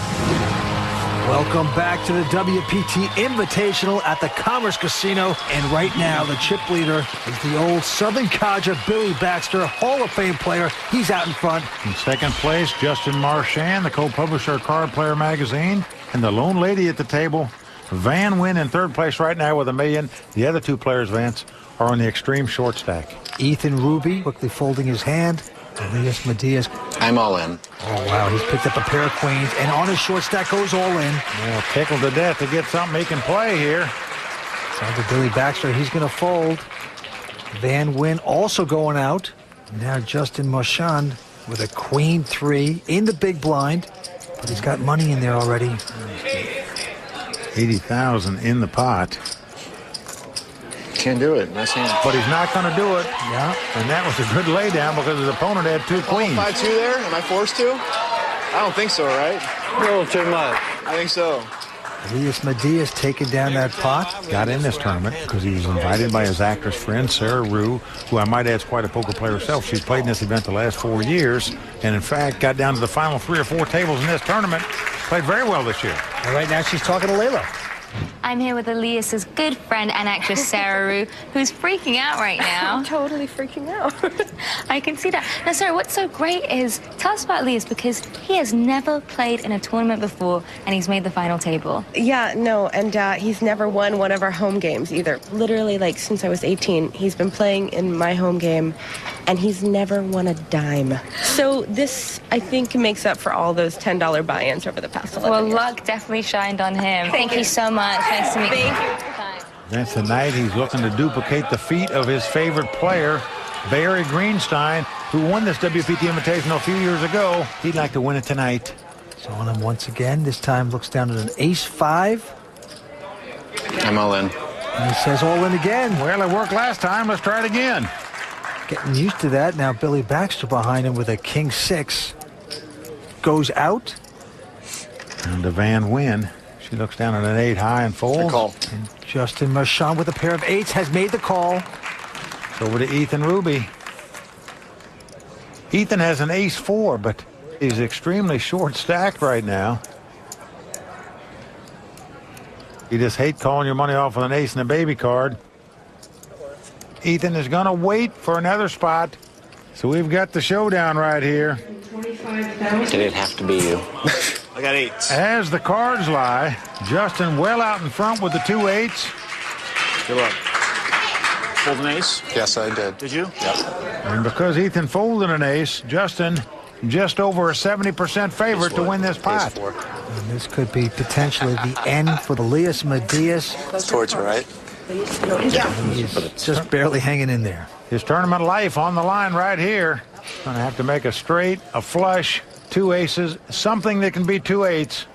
Speaker 4: Welcome back to the WPT Invitational at the Commerce Casino. And right now, the chip leader is the old Southern codger, Billy Baxter, Hall of Fame player. He's out in front.
Speaker 3: In second place, Justin Marchand, the co-publisher of Card Player magazine. And the lone lady at the table, Van Wyn, in third place right now with $1 million. The other 2 players, Vance, are on the extreme short stack.
Speaker 4: Ethan Ruby quickly folding his hand. Elias Medias.
Speaker 5: I'm all in.
Speaker 4: Oh, wow. He's picked up a pair of queens, and on his short stack goes all in.
Speaker 3: Well, tickled to death to get something he can play here.
Speaker 4: Sounds like Billy Baxter. He's going to fold. Van Wyn also going out. Now Justin Marchand with a queen 3 in the big blind. But he's got money in there already.
Speaker 3: 80,000 in the pot.
Speaker 5: Can't do it. Nice hand.
Speaker 3: But he's not going to do it.
Speaker 4: Yeah.
Speaker 3: And that was a good laydown because his opponent had 2 queens.
Speaker 6: 5-2 there? Am I forced to? I don't think so, right?
Speaker 11: A little too much.
Speaker 6: I think so.
Speaker 4: Elias Medias taking down that pot.
Speaker 3: Got in this tournament because he was invited by his actress friend, Sarah Rue, who I might add is quite a poker player herself. She's played in this event the last 4 years, and in fact got down to the final 3 or 4 tables in this tournament. Played very well this year.
Speaker 4: And right now she's talking to Layla.
Speaker 2: I'm here with Elias's good friend and actress Sarah Rue, who's freaking out right now.
Speaker 15: I'm totally freaking out.
Speaker 2: I can see that. Now, Sarah, what's so great is, tell us about Elias, because he has never played in a tournament before, and he's made the final table.
Speaker 15: Yeah, no, and he's never won one of our home games either. Literally, since I was 18, he's been playing in my home game, and he's never won a dime. So this, I think, makes up for all those $10 buy-ins over the past 11 years.
Speaker 2: Well, luck definitely shined on him. Thank you so much. Nice to meet you. Thank you.
Speaker 3: That's the night he's looking to duplicate the feat of his favorite player, Barry Greenstein, who won this WPT Invitational a few years ago. He'd like to win it tonight.
Speaker 4: So on him once again. This time looks down at an ace-5.
Speaker 5: I'm all in.
Speaker 4: And he says all in again.
Speaker 3: Well, it worked last time. Let's try it again.
Speaker 4: Getting used to that. Now Billy Baxter behind him with a king 6. Goes out.
Speaker 3: And to Van Wyn. She looks down at an 8 high and folds.
Speaker 6: Call.
Speaker 4: And Justin Marchand with a pair of 8s has made the call.
Speaker 3: It's over to Ethan Ruby. Ethan has an ace 4, but he's extremely short stacked right now. You just hate calling your money off with an ace and a baby card. Ethan is going to wait for another spot. So we've got the showdown right here.
Speaker 10: Did it have to be you?
Speaker 14: I got 8s.
Speaker 3: As the cards lie, Justin well out in front with the 2 8s.
Speaker 6: Good luck. Fold an ace?
Speaker 5: Yes, I did.
Speaker 6: Did you?
Speaker 5: Yep.
Speaker 3: And because Ethan folded an ace, Justin just over a 70% favorite to win this pot.
Speaker 4: And this could be potentially the end for the Elias Medias.
Speaker 14: It's towards her, right?
Speaker 4: He's just barely hanging in there.
Speaker 3: His tournament life on the line right here. Going to have to make a straight, a flush, 2 aces, something that can be 2 8s.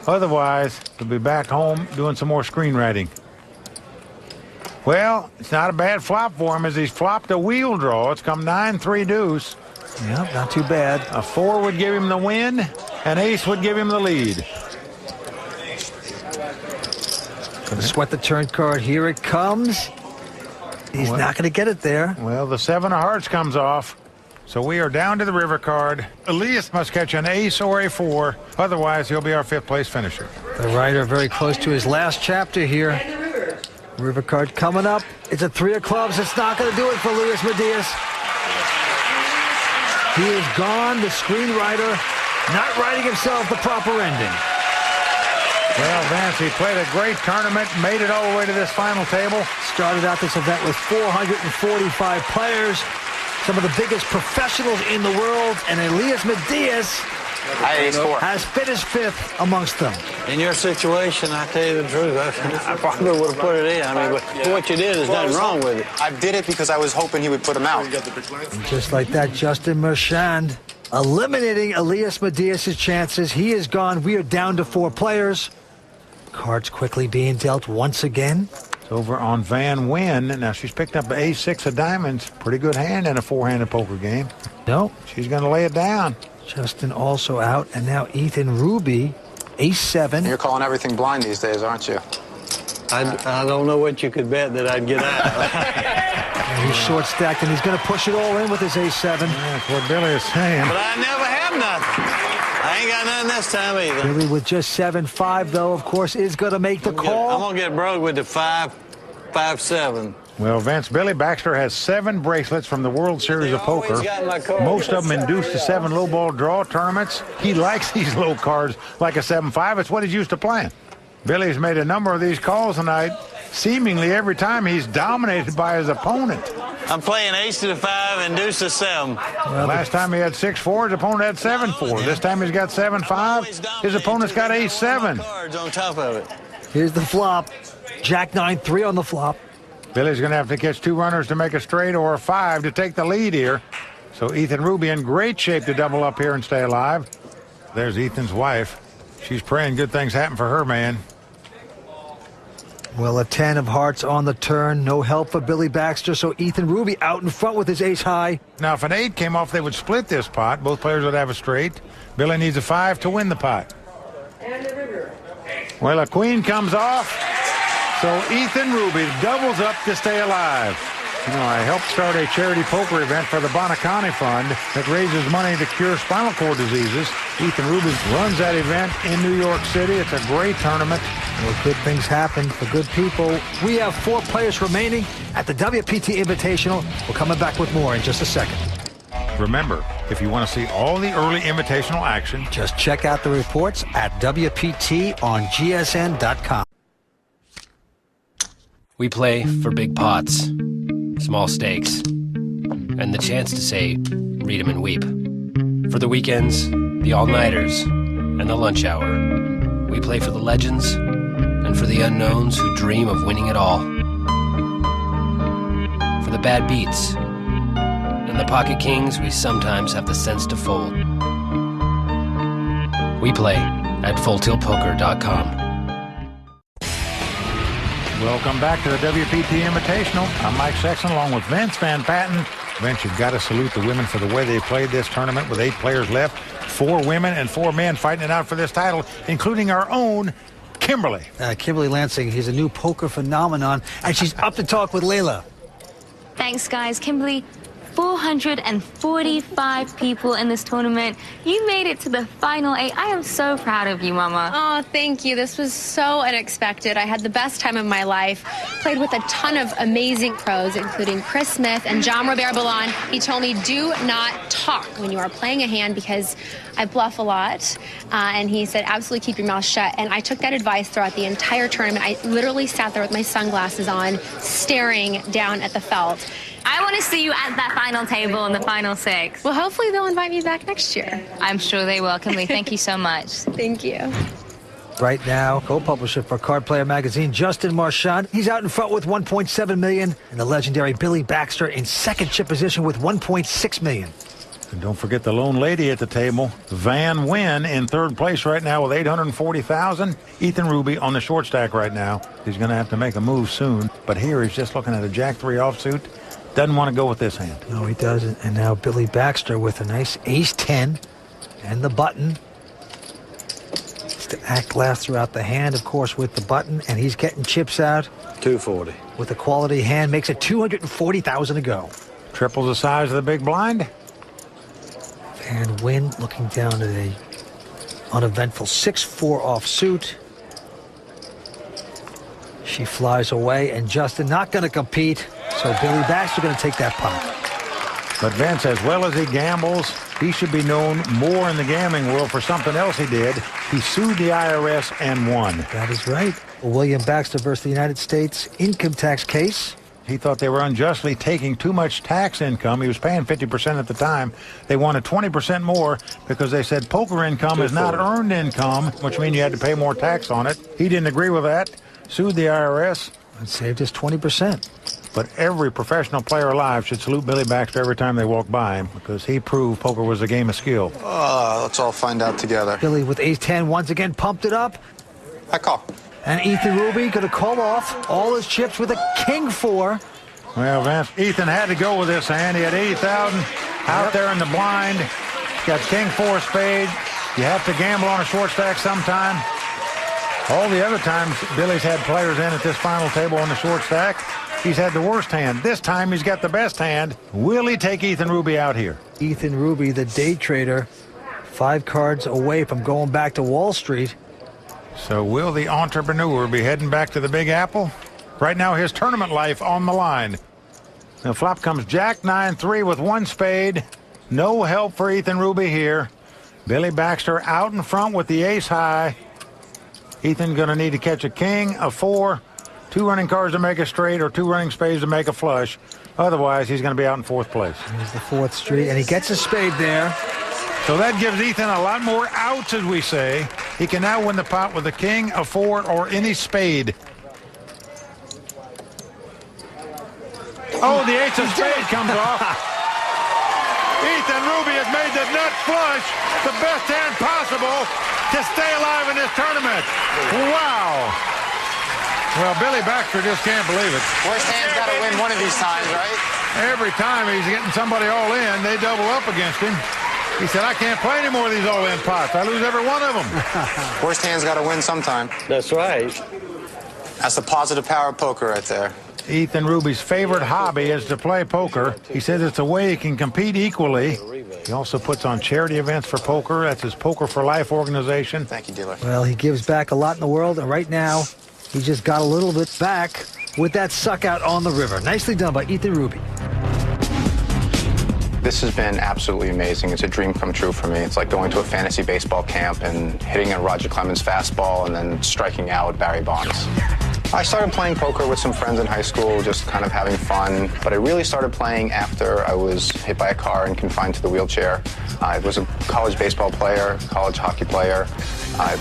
Speaker 3: Otherwise, he'll be back home doing some more screenwriting. Well, it's not a bad flop for him as he's flopped a wheel draw. It's come 9-3 deuce.
Speaker 4: Yep, not too bad.
Speaker 3: A 4 would give him the win. An ace would give him the lead.
Speaker 4: Going to sweat the turn card. Here it comes. He's not going to get it there.
Speaker 3: Well, the 7 of hearts comes off. So we are down to the river card. Elias must catch an ace or a 4. Otherwise, he'll be our 5th place finisher.
Speaker 4: The rider very close to his last chapter here. River card coming up. It's a 3 of clubs. It's not going to do it for Elias Medias. He is gone. The screenwriter not writing himself the proper ending.
Speaker 3: Well, Vance, he played a great tournament, made it all the way to this final table.
Speaker 4: Started out this event with 445 players, some of the biggest professionals in the world, and Elias Medias has finished 5th amongst them.
Speaker 11: In your situation, I tell you the truth, I probably would have put it in. I mean, but what you did is nothing wrong with it.
Speaker 14: I did it because I was hoping he would put him out.
Speaker 4: And just like that, Justin Marchand eliminating Elias Medias' chances. He is gone. We are down to 4 players. Cards quickly being dealt once again.
Speaker 3: It's over on Van Wyn. Now she's picked up an ace 6 of diamonds. Pretty good hand in a 4-handed poker game.
Speaker 4: No.
Speaker 3: She's going to lay it down.
Speaker 4: Justin also out, and now Ethan Ruby, ace 7.
Speaker 14: You're calling everything blind these days, aren't you?
Speaker 11: I don't know what you could bet that I'd get out.
Speaker 4: He's short stacked, and he's going to push it all in with his ace 7.
Speaker 3: That's what Billy is saying.
Speaker 11: But I never have nothing. I ain't got nothing this time either.
Speaker 4: Billy with just 7-5, though, of course, is going to make the call.
Speaker 11: I'm going to get broke with the 5-7.
Speaker 3: Well, Vince, Billy Baxter has 7 bracelets from the World Series of Poker. Most of them induced to 7 low ball draw tournaments. He likes these low cards like a 7-5. It's what he's used to playing. Billy's made a number of these calls tonight. Seemingly every time he's dominated by his opponent.
Speaker 11: I'm playing ace to the 5 and deuce to 7.
Speaker 3: Well, last time he had 6-4, his opponent had 7-4. This time he's got 7-5. His opponent's got ace 7.
Speaker 11: Cards on top of it.
Speaker 4: Here's the flop. Jack 9-3 on the flop.
Speaker 3: Billy's going to have to catch 2 runners to make a straight or a 5 to take the lead here. So Ethan Ruby in great shape to double up here and stay alive. There's Ethan's wife. She's praying good things happen for her man.
Speaker 4: Well, a 10 of hearts on the turn. No help for Billy Baxter, so Ethan Ruby out in front with his ace high.
Speaker 3: Now, if an 8 came off, they would split this pot. Both players would have a straight. Billy needs a 5 to win the pot. Well, a queen comes off. So Ethan Ruby doubles up to stay alive. You know, I helped start a charity poker event for the Bonacani Fund that raises money to cure spinal cord diseases. Ethan Ruby runs that event in New York City. It's a great tournament.
Speaker 4: Well, good things happen for good people. We have 4 players remaining at the WPT Invitational. We're coming back with more in just a second.
Speaker 3: Remember, if you want to see all the early invitational action,
Speaker 4: just check out the reports at WPT on GSN.com.
Speaker 7: We play for big pots, small stakes, and the chance to say, read 'em and weep. For the weekends, the all-nighters, and the lunch hour. We play for the legends and for the unknowns who dream of winning it all. For the bad beats and the pocket kings we sometimes have the sense to fold. We play at FullTiltPoker.com.
Speaker 3: Welcome back to the WPT Invitational. I'm Mike Sexton along with Vince Van Patten. Vince, you've got to salute the women for the way they played this tournament with 8 players left. 4 women and 4 men fighting it out for this title, including our own Kimberly.
Speaker 4: Kimberly Lansing, he's a new poker phenomenon, and she's up to talk with Layla.
Speaker 2: Thanks, guys. Kimberly, 445 people in this tournament. You made it to the final 8. I am so proud of you, Mama.
Speaker 16: Oh, thank you. This was so unexpected. I had the best time of my life. Played with a ton of amazing pros, including Chris Smith and John Robert Ballon. He told me, do not talk when you are playing a hand because I bluff a lot. And he said, absolutely keep your mouth shut. And I took that advice throughout the entire tournament. I literally sat there with my sunglasses on, staring down at the felt.
Speaker 2: I want to see you at that final table in the final 6.
Speaker 16: Well, hopefully they'll invite me back next year.
Speaker 2: I'm sure they will. Kimberly, thank you so much.
Speaker 16: Thank you.
Speaker 4: Right now, co-publisher for Card Player Magazine, Justin Marchand. He's out in front with $1.7 million, and the legendary Billy Baxter in second chip position with $1.6 million.
Speaker 3: And don't forget the lone lady at the table, Van Wyn, in third place right now with $840,000. Ethan Ruby on the short stack right now. He's going to have to make a move soon. But here he's just looking at a Jack-3 offsuit. Doesn't want to go with this hand.
Speaker 4: No, he doesn't. And now Billy Baxter with a nice ace-10 and the button. It's to act last throughout the hand, of course, with the button. And he's getting chips out.
Speaker 11: 240.
Speaker 4: With a quality hand, makes it $240,000 to go.
Speaker 3: Triples the size of the big blind.
Speaker 4: Van Wyn looking down at a uneventful 6-4 offsuit. She flies away, and Justin not going to compete. So Billy Baxter going to take that pot.
Speaker 3: But Vince, as well as he gambles, he should be known more in the gambling world for something else he did. He sued the IRS and won.
Speaker 4: That is right. William Baxter versus the United States income tax case.
Speaker 3: He thought they were unjustly taking too much tax income. He was paying 50% at the time. They wanted 20% more because they said poker income is not earned income, which means you had to pay more tax on it. He didn't agree with that, sued the IRS.
Speaker 4: And saved us 20%.
Speaker 3: But every professional player alive should salute Billy Baxter every time they walk by him because he proved poker was a game of skill.
Speaker 14: Let's all find out together.
Speaker 4: Billy with ace-10 once again pumped it up.
Speaker 14: I call.
Speaker 4: And Ethan Ruby going to call off all his chips with a king-4.
Speaker 3: Well, Vince, Ethan had to go with this hand. He had 80,000 out there in the blind. Got king-4 spade. You have to gamble on a short stack sometime. All the other times Billy's had players in at this final table on the short stack, he's had the worst hand. This time he's got the best hand. Will he take Ethan Ruby out here?
Speaker 4: Ethan Ruby, the day trader, 5 cards away from going back to Wall Street.
Speaker 3: So will the entrepreneur be heading back to the Big Apple? Right now his tournament life on the line. Now flop comes Jack 9-3 with 1 spade. No help for Ethan Ruby here. Billy Baxter out in front with the ace high. Ethan going to need to catch a king, a 4, 2 running cards to make a straight, or 2 running spades to make a flush. Otherwise, he's going to be out in 4th place.
Speaker 4: Here's the 4th street, and he gets a spade there.
Speaker 3: So that gives Ethan a lot more outs, as we say. He can now win the pot with a king, a 4, or any spade. Oh, the ace of spade comes off. Ethan Ruby has made the nut flush the best hand possible to stay alive in this tournament. Wow. Well, Billy Baxter just can't believe it.
Speaker 14: Worst hand's got to win one of these times, right?
Speaker 3: Every time he's getting somebody all in, they double up against him. He said, I can't play any more of these all-in pots. I lose every one of them.
Speaker 14: Worst hand's got to win sometime.
Speaker 11: That's right.
Speaker 14: That's the positive power of poker right there.
Speaker 3: Ethan Ruby's favorite hobby is to play poker. He says it's a way he can compete equally. He also puts on charity events for poker. That's his Poker for Life organization.
Speaker 14: Thank you, dealer.
Speaker 4: Well, he gives back a lot in the world, and right now, he just got a little bit back with that suck out on the river. Nicely done by Ethan Ruby.
Speaker 14: This has been absolutely amazing. It's a dream come true for me. It's like going to a fantasy baseball camp and hitting a Roger Clemens fastball and then striking out with Barry Bonds. I started playing poker with some friends in high school, just kind of having fun. But I really started playing after I was hit by a car and confined to the wheelchair. I was a college baseball player, college hockey player. I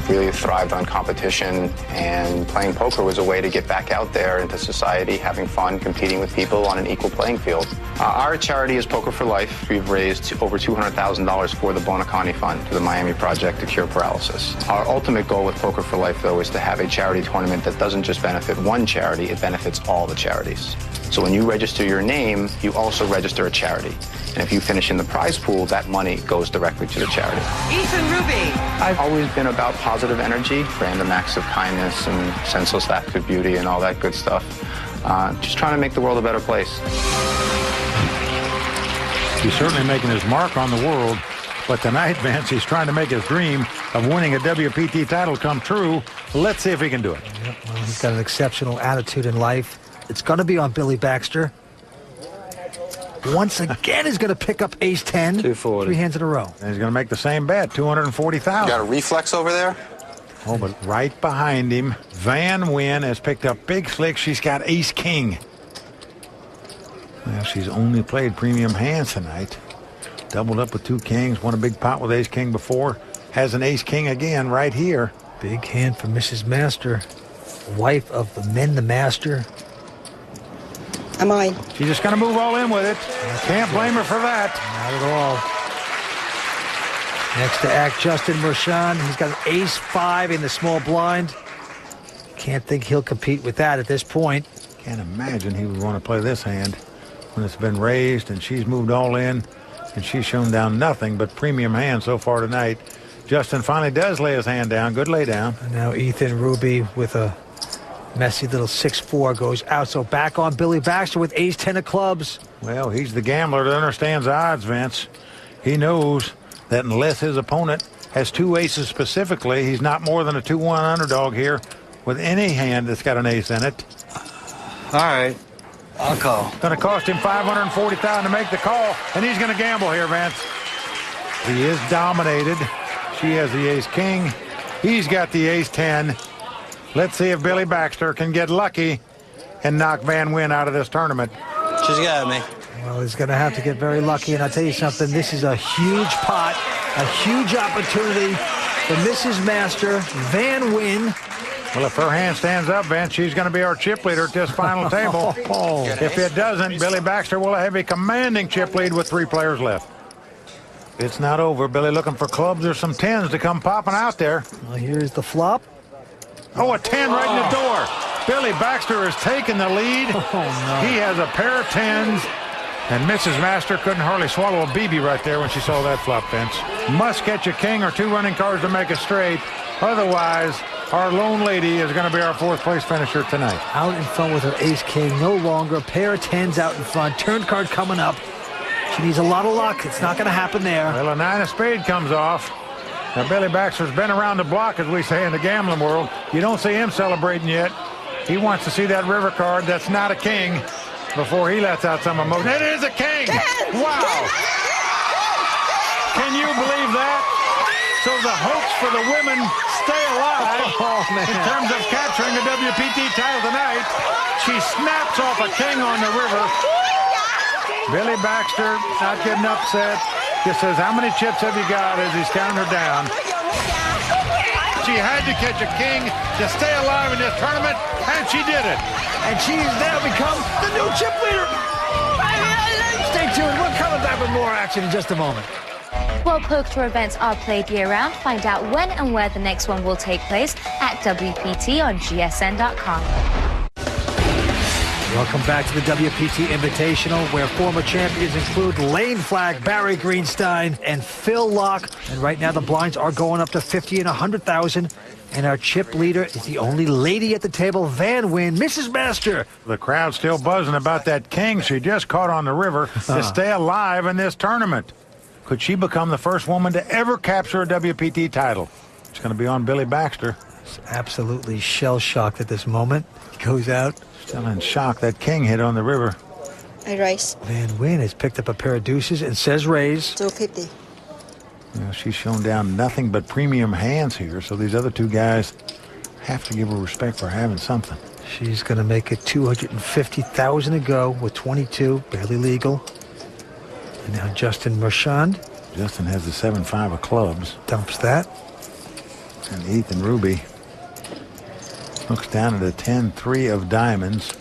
Speaker 14: really thrived on competition, and playing poker was a way to get back out there into society, having fun, competing with people on an equal playing field. Our charity is Poker for Life. We've raised over $200,000 for the Bonacani Fund, to the Miami Project to Cure Paralysis. Our ultimate goal with Poker for Life, though, is to have a charity tournament that doesn't just benefit one charity, it benefits all the charities. So when you register your name, you also register a charity. And if you finish in the prize pool, that money goes directly to the charity.
Speaker 17: Ethan Ruby.
Speaker 14: I've always been about positive energy, random acts of kindness and senseless acts of beauty and all that good stuff. Just trying to make the world a better place.
Speaker 3: He's certainly making his mark on the world, but tonight, Vince, he's trying to make his dream of winning a WPT title come true. Let's see if he can do it.
Speaker 4: Yep, well, he's got an exceptional attitude in life. It's going to be on Billy Baxter. Once again, he's going to pick up ace-10.
Speaker 3: 240.
Speaker 4: 3 hands in a row.
Speaker 3: And he's going to make the same bet, $240,000.
Speaker 14: Got a reflex over there?
Speaker 3: Oh, but right behind him, Van Wyn has picked up big slick. She's got ace-king. Well, she's only played premium hands tonight. Doubled up with 2 kings, won a big pot with ace-king before. Has an ace-king again right here.
Speaker 4: Big hand for Mrs. Master, wife of the Master.
Speaker 9: Am I?
Speaker 3: She's just going to move all in with it. Can't blame her for that.
Speaker 4: Not at all. Next to act, Justin Mershon. He's got an ace-5 in the small blind. Can't think he'll compete with that at this point.
Speaker 3: Can't imagine he would want to play this hand when it's been raised and she's moved all in and she's shown down nothing but premium hands so far tonight. Justin finally does lay his hand down. Good lay down.
Speaker 4: And now Ethan Ruby with a messy little 6-4 goes out. So back on Billy Baxter with ace-10 of clubs.
Speaker 3: Well, he's the gambler that understands odds, Vince. He knows that unless his opponent has 2 aces specifically, he's not more than a 2-1 underdog here with any hand that's got an ace in it.
Speaker 18: All right, I'll call.
Speaker 3: Going to cost him $540,000 to make the call, and he's going to gamble here, Vince. He is dominated. She has the ace-king. He's got the ace-10. Let's see if Billy Baxter can get lucky and knock Van Wyn out of this tournament.
Speaker 18: She's got me.
Speaker 4: Well, he's going to have to get very lucky, and I'll tell you something, this is a huge pot, a huge opportunity for Mrs. Master, Van Wyn.
Speaker 3: Well, if her hand stands up, Vince, she's going to be our chip leader at this final table. If it doesn't, Billy Baxter will have a commanding chip lead with 3 players left. It's not over. Billy looking for clubs or some 10s to come popping out there.
Speaker 4: Well, here's the flop.
Speaker 3: Oh, a 10 right in the door. Billy Baxter has taken the lead.
Speaker 4: Oh, no.
Speaker 3: He has a pair of 10s. And Mrs. Master couldn't hardly swallow a BB right there when she saw that flop, Vince. Must catch a king or 2 running cards to make it straight. Otherwise, our lone lady is going to be our 4th place finisher tonight.
Speaker 4: Out in front with her ace-king, no longer. A pair of 10s out in front. Turn card coming up. She needs a lot of luck. It's not going to happen there.
Speaker 3: Well, a 9 of spade comes off. Now, Billy Baxter's been around the block, as we say in the gambling world. You don't see him celebrating yet. He wants to see that river card that's not a king before he lets out some emotion. It is a king! Wow! Can you believe that? So the hopes for the women stay alive in terms of capturing the WPT title tonight. She snaps off a king on the river. Billy Baxter not getting upset. Just says, how many chips have you got as he's counting her down? She had to catch a king to stay alive in this tournament, and she did it.
Speaker 4: And she has now become the new chip leader. Stay tuned. We're coming back with more action in just a moment.
Speaker 2: Well, poker events are played year-round. Find out when and where the next one will take place at WPT on GSN.com.
Speaker 4: Welcome back to the WPT Invitational, where former champions include Lane Flagg, Barry Greenstein, and Phil Locke. And right now the blinds are going up to 50 and 100,000. And our chip leader is the only lady at the table, Van Wyn, Mrs. Master.
Speaker 3: The crowd's still buzzing about that king she just caught on the river to stay alive in this tournament. Could she become the first woman to ever capture a WPT title? It's going to be on Billy Baxter.
Speaker 4: He's absolutely shell-shocked at this moment. He goes out.
Speaker 3: Still in shock. That king hit on the river.
Speaker 9: I raise.
Speaker 4: Van Wyn has picked up a pair of deuces and says raise.
Speaker 9: 250.
Speaker 3: You know, she's shown down nothing but premium hands here, so these other 2 guys have to give her respect for having something.
Speaker 4: She's going to make it 250,000 to go with 22, barely legal. And now Justin Mershon.
Speaker 3: Justin has the 7-5 of clubs.
Speaker 4: Dumps that.
Speaker 3: And Ethan Ruby looks down at a 10-3 of diamonds.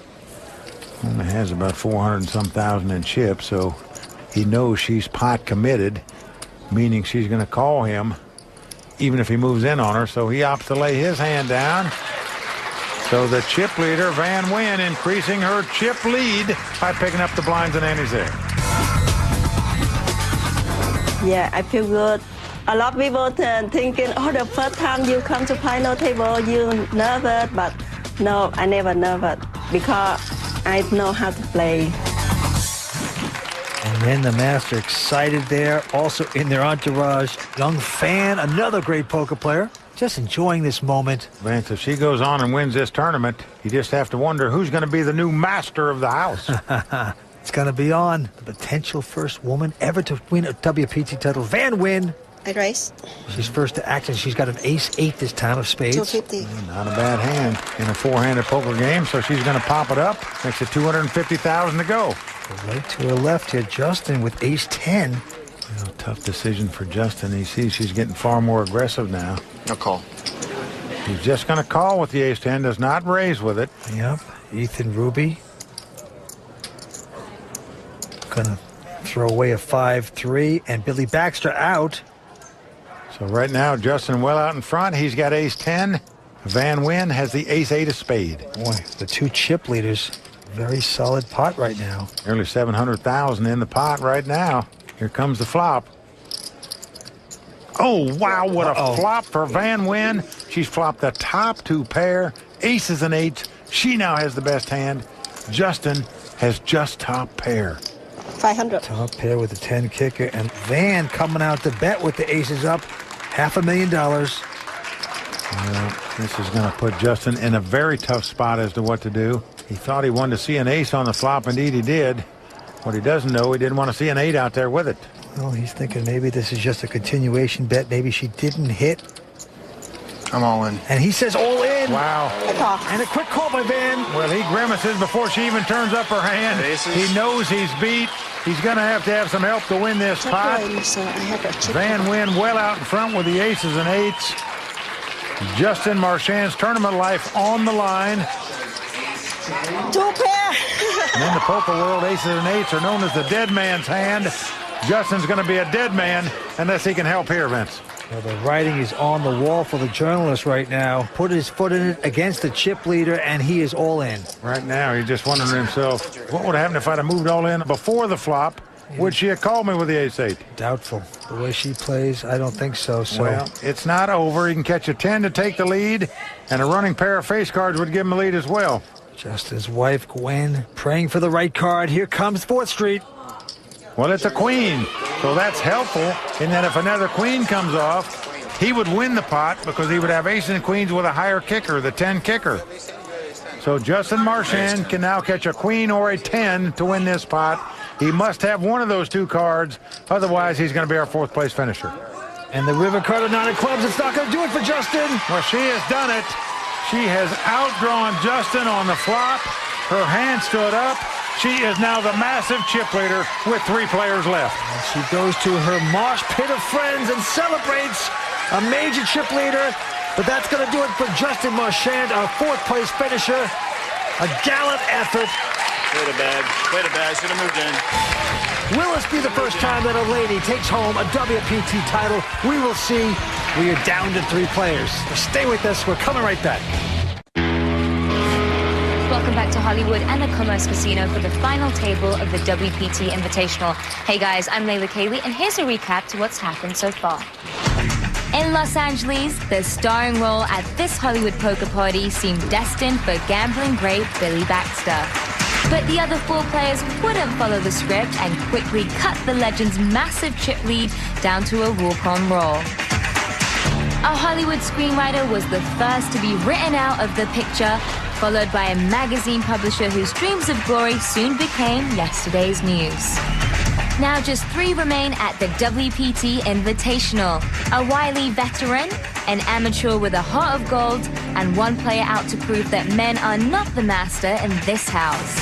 Speaker 3: Only has about 400 and some thousand in chips, so he knows she's pot committed, meaning she's going to call him even if he moves in on her. So he opts to lay his hand down. So the chip leader, Van Nguyen, increasing her chip lead by picking up the blinds and Annie's there.
Speaker 17: Yeah, I feel good. A lot of people thinking, oh, the first time you come to final table, you nervous, but no, I never nervous because I know how to play.
Speaker 4: And then the master excited there, also in their entourage. Young Fan, another great poker player, just enjoying this moment.
Speaker 3: Vance, if she goes on and wins this tournament, you just have to wonder who's going to be the new master of the house.
Speaker 4: It's going to be on the potential first woman ever to win a WPT title, Van Nguyen.
Speaker 9: I raise.
Speaker 4: She's first to action. She's got an ace-8 this time of spades.
Speaker 9: 250.
Speaker 3: Not a bad hand in a four-handed poker game, so she's going to pop it up. Makes it 250,000 to go.
Speaker 4: Right to her left here, Justin with ace-10.
Speaker 3: Well, tough decision for Justin. He sees she's getting far more aggressive now.
Speaker 5: No call.
Speaker 3: He's just going to call with the ace-10, does not raise with it.
Speaker 4: Yep, Ethan Ruby. Gonna throw away a 5-3, and Billy Baxter out.
Speaker 3: So right now, Justin well out in front. He's got ace-10. Van Nguyen has the ace-8 of spade.
Speaker 4: Boy, the two chip leaders, very solid pot right now.
Speaker 3: Nearly 700,000 in the pot right now. Here comes the flop. Oh, wow, what a flop for Van Nguyen. She's flopped the top two pair, aces and eights. She now has the best hand. Justin has just top pair.
Speaker 9: 500.
Speaker 4: Top pair with the 10 kicker, and Van coming out to bet with the aces up. $500,000.
Speaker 3: Well, this is going to put Justin in a very tough spot as to what to do. He thought he wanted to see an ace on the flop. Indeed, he did. What he doesn't know, he didn't want to see an 8 out there with it.
Speaker 4: Well, he's thinking maybe this is just a continuation bet. Maybe she didn't hit.
Speaker 5: I'm all in.
Speaker 4: And he says all in.
Speaker 3: Wow.
Speaker 4: And a quick call by Van.
Speaker 3: Well, he grimaces before she even turns up her hand. He knows he's beat. He's going to have some help to win this pot. Van Nguyen well out in front with the aces and eights. Justin Marchand's tournament life on the line.
Speaker 9: 2 pair.
Speaker 3: And in the poker world, aces and eights are known as the dead man's hand. Justin's going to be a dead man unless he can help here, Vince.
Speaker 4: Well, the writing is on the wall for the journalist right now. Put his foot in it against the chip leader, and he is all in.
Speaker 3: Right now, he's just wondering to himself, what would happen if I'd have moved all in before the flop? Would she have called me with the ace-8?
Speaker 4: Doubtful. The way she plays, I don't think so.
Speaker 3: Well, it's not over. He can catch a 10 to take the lead, and a running pair of face cards would give him a lead as well.
Speaker 4: Justin's wife, Gwen, praying for the right card. Here comes 4th Street.
Speaker 3: Well, it's a queen, so that's helpful in that if another queen comes off, he would win the pot because he would have aces and queens with a higher kicker, the 10 kicker. So Justin Marchand can now catch a queen or a 10 to win this pot. He must have one of those two cards, otherwise he's going to be our 4th place finisher.
Speaker 4: And the river card of 9 of clubs, it's not going to do it for Justin.
Speaker 3: Well, she has done it. She has outdrawn Justin on the flop. Her hand stood up. She is now the massive chip leader with 3 players left.
Speaker 4: And she goes to her mosh pit of friends and celebrates a major chip leader. But that's going to do it for Justin Marchand, our 4th place finisher. A gallant effort.
Speaker 6: Way to bag. Way to bag. Should have moved in.
Speaker 4: Will this be the first time that a lady takes home a WPT title? We will see. We are down to 3 players. Stay with us. We're coming right back.
Speaker 2: Welcome back to Hollywood and the Commerce Casino for the final table of the WPT Invitational. Hey guys, I'm Layla Kaylee, and here's a recap to what's happened so far. In Los Angeles, the starring role at this Hollywood poker party seemed destined for gambling great Billy Baxter. But the other 4 players wouldn't follow the script and quickly cut the legend's massive chip lead down to a walk-on roll. A Hollywood screenwriter was the first to be written out of the picture, followed by a magazine publisher whose dreams of glory soon became yesterday's news. Now just 3 remain at the WPT Invitational. A wily veteran, an amateur with a heart of gold, and 1 player out to prove that men are not the master in this house.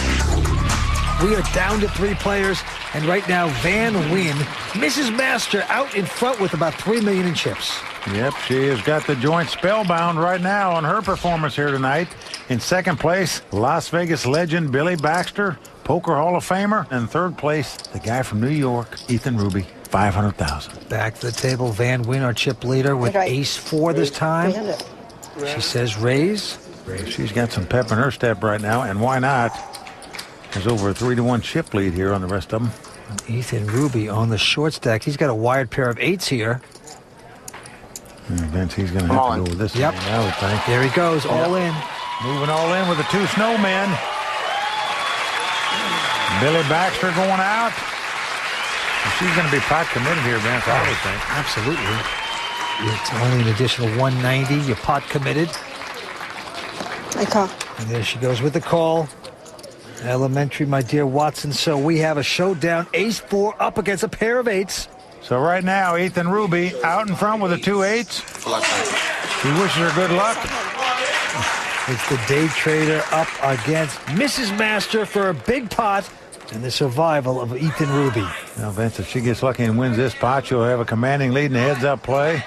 Speaker 4: We are down to 3 players, and right now Van Nguyen, Mrs. Master, out in front with about $3 million in chips.
Speaker 3: Yep, she has got the joint spellbound right now on her performance here tonight. In second place, Las Vegas legend Billy Baxter, Poker Hall of Famer. And third place, the guy from New York, Ethan Ruby, $500,000.
Speaker 4: Back to the table, Van Wyn, our chip leader, with ace-4 this time. She says raise.
Speaker 3: She's got some pep in her step right now, and why not? There's over a 3-1 chip lead here on the rest of them.
Speaker 4: And Ethan Ruby on the short stack. He's got a wired pair of 8s here.
Speaker 3: Vince, he's going to have to go with this.
Speaker 4: Yep.
Speaker 3: I would think.
Speaker 4: There he goes, all in.
Speaker 3: Moving all in with the 2 snowmen. Billy Baxter going out. She's going to be pot committed here, Vince, I would think.
Speaker 4: Absolutely. It's only an additional 190. You're pot committed.
Speaker 9: I call.
Speaker 4: And there she goes with the call. Elementary, my dear Watson. So we have a showdown. Ace-4 up against a pair of 8s.
Speaker 3: So right now, Ethan Ruby out in front with the 2 8s. He wishes her good luck.
Speaker 4: It's the day trader up against Mrs. Master for a big pot and the survival of Ethan Ruby.
Speaker 3: Now, Vince, if she gets lucky and wins this pot, she'll have a commanding lead in the heads-up play.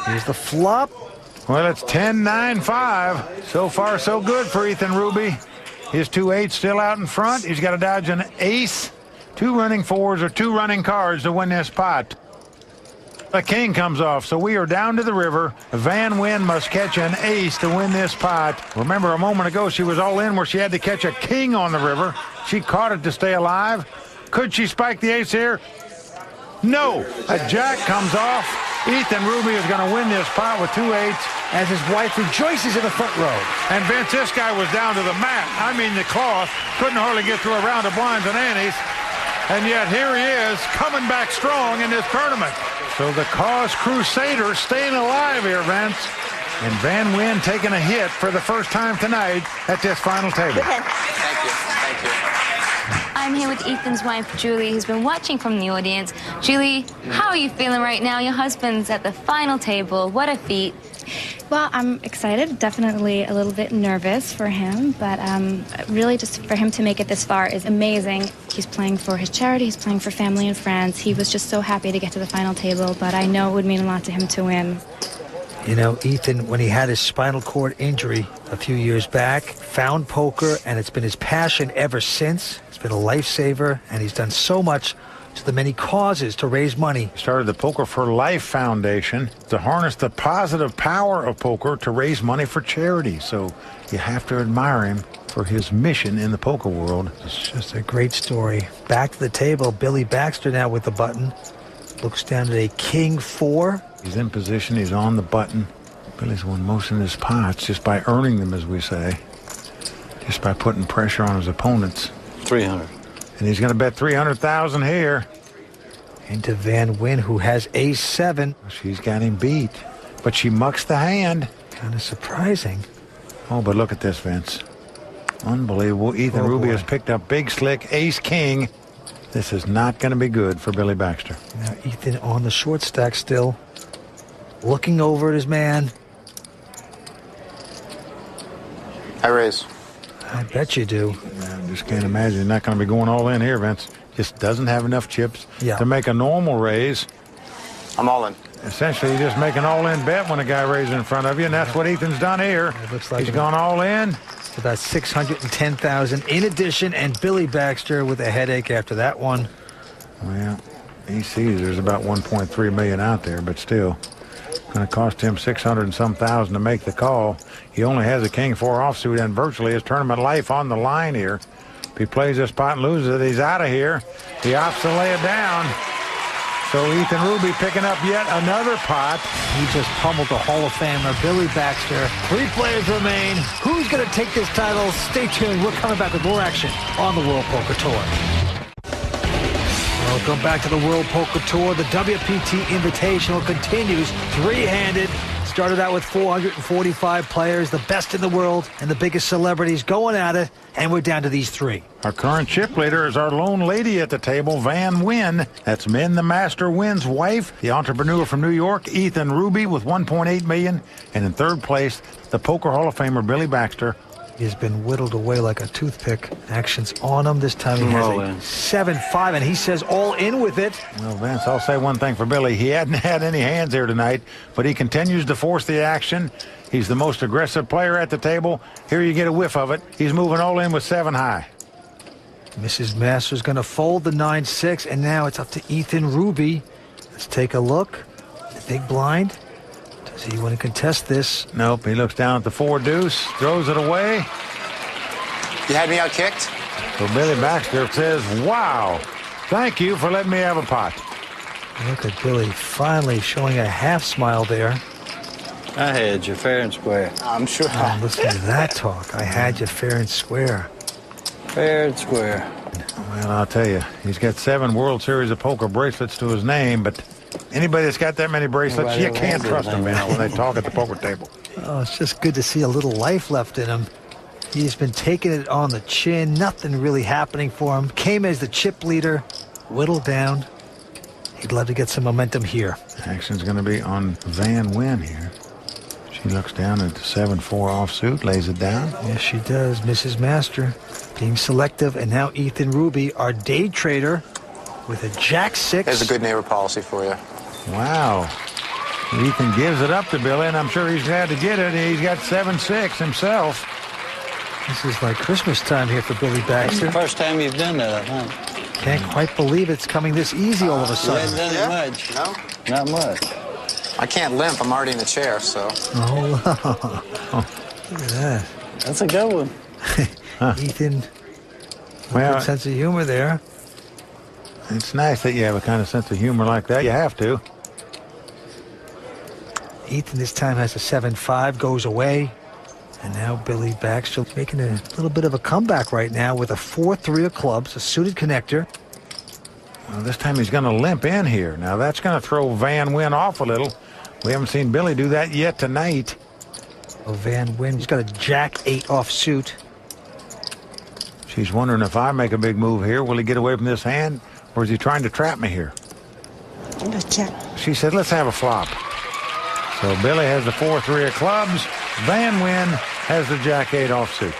Speaker 4: Here's the flop.
Speaker 3: Well, it's 10-9-5. So far, so good for Ethan Ruby. His 2 8s still out in front. He's got to dodge an ace, 2 running 4s, or 2 running cards to win this pot. The king comes off, so we are down to the river. Van Wyn must catch an ace to win this pot. Remember, a moment ago, she was all in where she had to catch a king on the river. She caught it to stay alive. Could she spike the ace here? No. A jack comes off. Ethan Ruby is going to win this pot with 2 8s.
Speaker 4: As his wife rejoices in the front row.
Speaker 3: And Vince, this guy was down to the mat. I mean, the cloth. Couldn't hardly get through a round of blinds and antes. And yet here he is coming back strong in this tournament. So the cause crusader staying alive here, Vince. And Van Wyn taking a hit for the first time tonight at this final table.
Speaker 2: Thank you. I'm here with Ethan's wife, Julie, who's been watching from the audience. Julie, how are you feeling right now? Your husband's at the final table. What a feat.
Speaker 19: Well, I'm excited, definitely a little bit nervous for him, but really just for him to make it this far is amazing. He's playing for his charity, he's playing for family and friends. He was just so happy to get to the final table, but I know it would mean a lot to him to win.
Speaker 4: You know, Ethan, when he had his spinal cord injury a few years back, found poker, and it's been his passion ever since. It's been a lifesaver, and he's done so much to the many causes to raise money.
Speaker 3: He started the Poker for Life Foundation to harness the positive power of poker to raise money for charity. So you have to admire him for his mission in the poker world.
Speaker 4: It's just a great story. Back to the table, Billy Baxter now with the button. Looks down at a king 4.
Speaker 3: He's in position. He's on the button. Billy's won most of his pots just by earning them, as we say. Just by putting pressure on his opponents.
Speaker 18: 300.
Speaker 3: And he's going to bet 300,000 here.
Speaker 4: Into Van Wyn, who has ace-7.
Speaker 3: She's got him beat. But she mucks the hand.
Speaker 4: Kind of surprising.
Speaker 3: Oh, but look at this, Vince. Unbelievable. Ethan Ruby has picked up big slick ace-king. This is not going to be good for Billy Baxter.
Speaker 4: Now Ethan on the short stack still. Looking over at his man.
Speaker 14: I raise.
Speaker 4: I bet you do.
Speaker 3: I just can't imagine. He's not going to be going all in here, Vince. Just doesn't have enough chips to make a normal raise.
Speaker 14: I'm all in.
Speaker 3: Essentially, you just make an all-in bet when a guy raises in front of you, and that's what Ethan's done here.
Speaker 4: It looks like
Speaker 3: he's gone all in.
Speaker 4: It's about 610,000 in addition, and Billy Baxter with a headache after that one.
Speaker 3: Well, he sees there's about 1.3 million out there, but still. Going to cost him 600 and some thousand to make the call. He only has a king 4 offsuit and virtually his tournament life on the line here. If he plays this pot and loses it, he's out of here. He opts to lay it down. So Ethan Ruby picking up yet another pot.
Speaker 4: He just pummeled the Hall of Famer, Billy Baxter. 3 players remain. Who's going to take this title? Stay tuned. We're coming back with more action on the World Poker Tour. Welcome back to the World Poker Tour. The WPT Invitational continues 3-handed. Started out with 445 players, the best in the world, and the biggest celebrities going at it, and we're down to these 3.
Speaker 3: Our current chip leader is our lone lady at the table, Van Wyn. That's Min the Master Wyn's wife, the entrepreneur from New York, Ethan Ruby, with $1.8 million. And in third place, the Poker Hall of Famer, Billy Baxter,
Speaker 4: He's been whittled away like a toothpick. Action's on him. This time he has a 7-5, and he says all in with it.
Speaker 3: Well, Vince, I'll say one thing for Billy. He hadn't had any hands here tonight, but he continues to force the action. He's the most aggressive player at the table. Here you get a whiff of it. He's moving all in with 7 high.
Speaker 4: Mrs. Masters going to fold the 9-6, and now it's up to Ethan Ruby. Let's take a look. The big blind. Does he want to contest this?
Speaker 3: Nope, he looks down at the 4-deuce, throws it away.
Speaker 14: You had me out kicked?
Speaker 3: So Billy Baxter says, wow, thank you for letting me have a pot.
Speaker 4: Look at Billy finally showing a half smile there.
Speaker 18: I had you fair and square.
Speaker 14: I'm sure.
Speaker 4: Oh, listen to that talk. I had you fair and square.
Speaker 18: Fair and square.
Speaker 3: Well, I'll tell you, he's got 7 World Series of Poker bracelets to his name, but anybody that's got that many bracelets, you can't trust them, man, when they talk at the poker table.
Speaker 4: Oh, it's just good to see a little life left in him. He's been taking it on the chin. Nothing really happening for him. Came as the chip leader, whittled down. He'd love to get some momentum here.
Speaker 3: Action's going to be on Van Wyn here. She looks down at the 7-4 offsuit, lays it down.
Speaker 4: Yes, she does. Mrs. Master being selective, and now Ethan Ruby, our day trader, with a Jack-6.
Speaker 14: There's a good neighbor policy for you.
Speaker 3: Wow. Ethan gives it up to Billy, and I'm sure he's glad to get it. He's got 7-6 himself.
Speaker 4: This is like Christmas time here for Billy Baxter.
Speaker 18: First time you've done that, I think.
Speaker 4: Can't quite believe it's coming this easy all of a sudden.
Speaker 18: You haven't done it much.
Speaker 14: No?
Speaker 18: Not much.
Speaker 14: I can't limp. I'm already in the chair, so.
Speaker 4: Oh, look at that.
Speaker 18: That's a good one.
Speaker 4: Ethan,
Speaker 3: Well,
Speaker 4: good sense of humor there.
Speaker 3: It's nice that you have a kind of sense of humor like that. You have to.
Speaker 4: Ethan this time has a 7-5, goes away. And now Billy Baxter making a little bit of a comeback right now with a 4-3 of clubs, a suited connector.
Speaker 3: Well, this time he's going to limp in here. Now that's going to throw Van Wyn off a little. We haven't seen Billy do that yet tonight.
Speaker 4: Oh, Van Wyn, he's got a Jack-8 offsuit.
Speaker 3: She's wondering if I make a big move here, will he get away from this hand, or is he trying to trap me here? She said, let's have a flop. So Billy has the 4-3 of clubs. Van Wyn has the Jack-8 offsuit.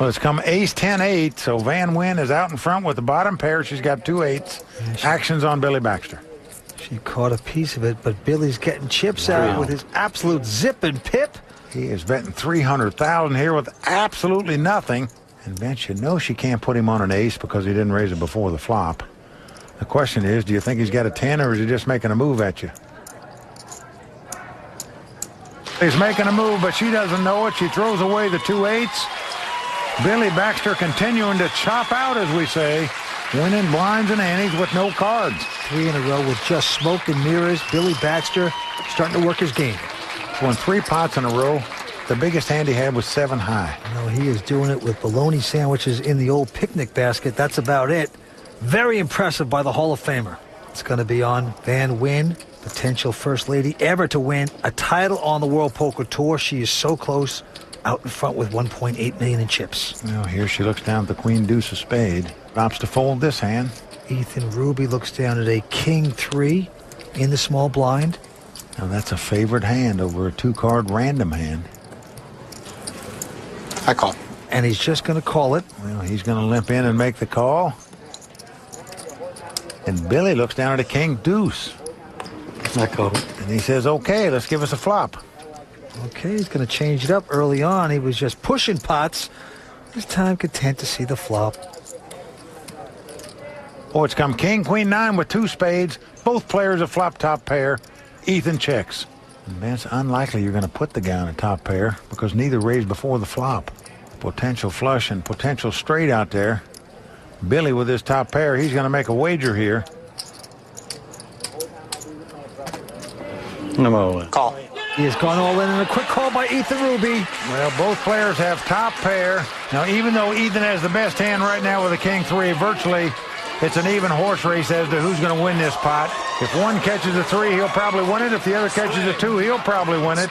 Speaker 3: Well, it's come ace-10-8, so Van Wyn is out in front with the bottom pair. She's got 2 8s. Action's on Billy Baxter.
Speaker 4: She caught a piece of it, but Billy's getting chips out with his absolute zip and pip.
Speaker 3: He is betting $300,000 here with absolutely nothing. And Vince, you know she can't put him on an ace because he didn't raise it before the flop. The question is, do you think he's got a 10 or is he just making a move at you? He's making a move, but she doesn't know it. She throws away the 2 8s. Billy Baxter continuing to chop out, as we say, winning blinds and antes with no cards.
Speaker 4: 3 in a row with just smoke and mirrors. Billy Baxter starting to work his game.
Speaker 3: Won 3 pots in a row. The biggest hand he had was 7 high.
Speaker 4: No, he is doing it with bologna sandwiches in the old picnic basket. That's about it. Very impressive by the Hall of Famer. It's going to be on Van Wyn, potential first lady ever to win a title on the World Poker Tour. She is so close, out in front with $1.8 million in chips.
Speaker 3: Well, here she looks down at the Queen Deuce of Spade. Opts to fold this hand.
Speaker 4: Ethan Ruby looks down at a King 3 in the small blind.
Speaker 3: Now that's a favored hand over a 2-card random hand.
Speaker 14: I call.
Speaker 4: And he's just going to call it.
Speaker 3: Well, he's going to limp in and make the call. And Billy looks down at a King Deuce.
Speaker 18: I call it.
Speaker 3: And he says, okay, let's give us a flop.
Speaker 4: Okay, he's going to change it up. Early on, he was just pushing pots. This time, content to see the flop.
Speaker 3: Oh, it's come King, Queen, 9 with 2 spades. Both players a flop top pair. Ethan checks. And man, it's unlikely you're going to put the guy on a top pair because neither raised before the flop. Potential flush and potential straight out there. Billy with his top pair, he's going to make a wager here.
Speaker 18: I'm all in.
Speaker 14: Call.
Speaker 4: He has gone all in, and a quick call by Ethan Ruby.
Speaker 3: Well, both players have top pair. Now, even though Ethan has the best hand right now with a King 3, virtually it's an even horse race as to who's going to win this pot. If one catches a 3, he'll probably win it. If the other catches a 2, he'll probably win it.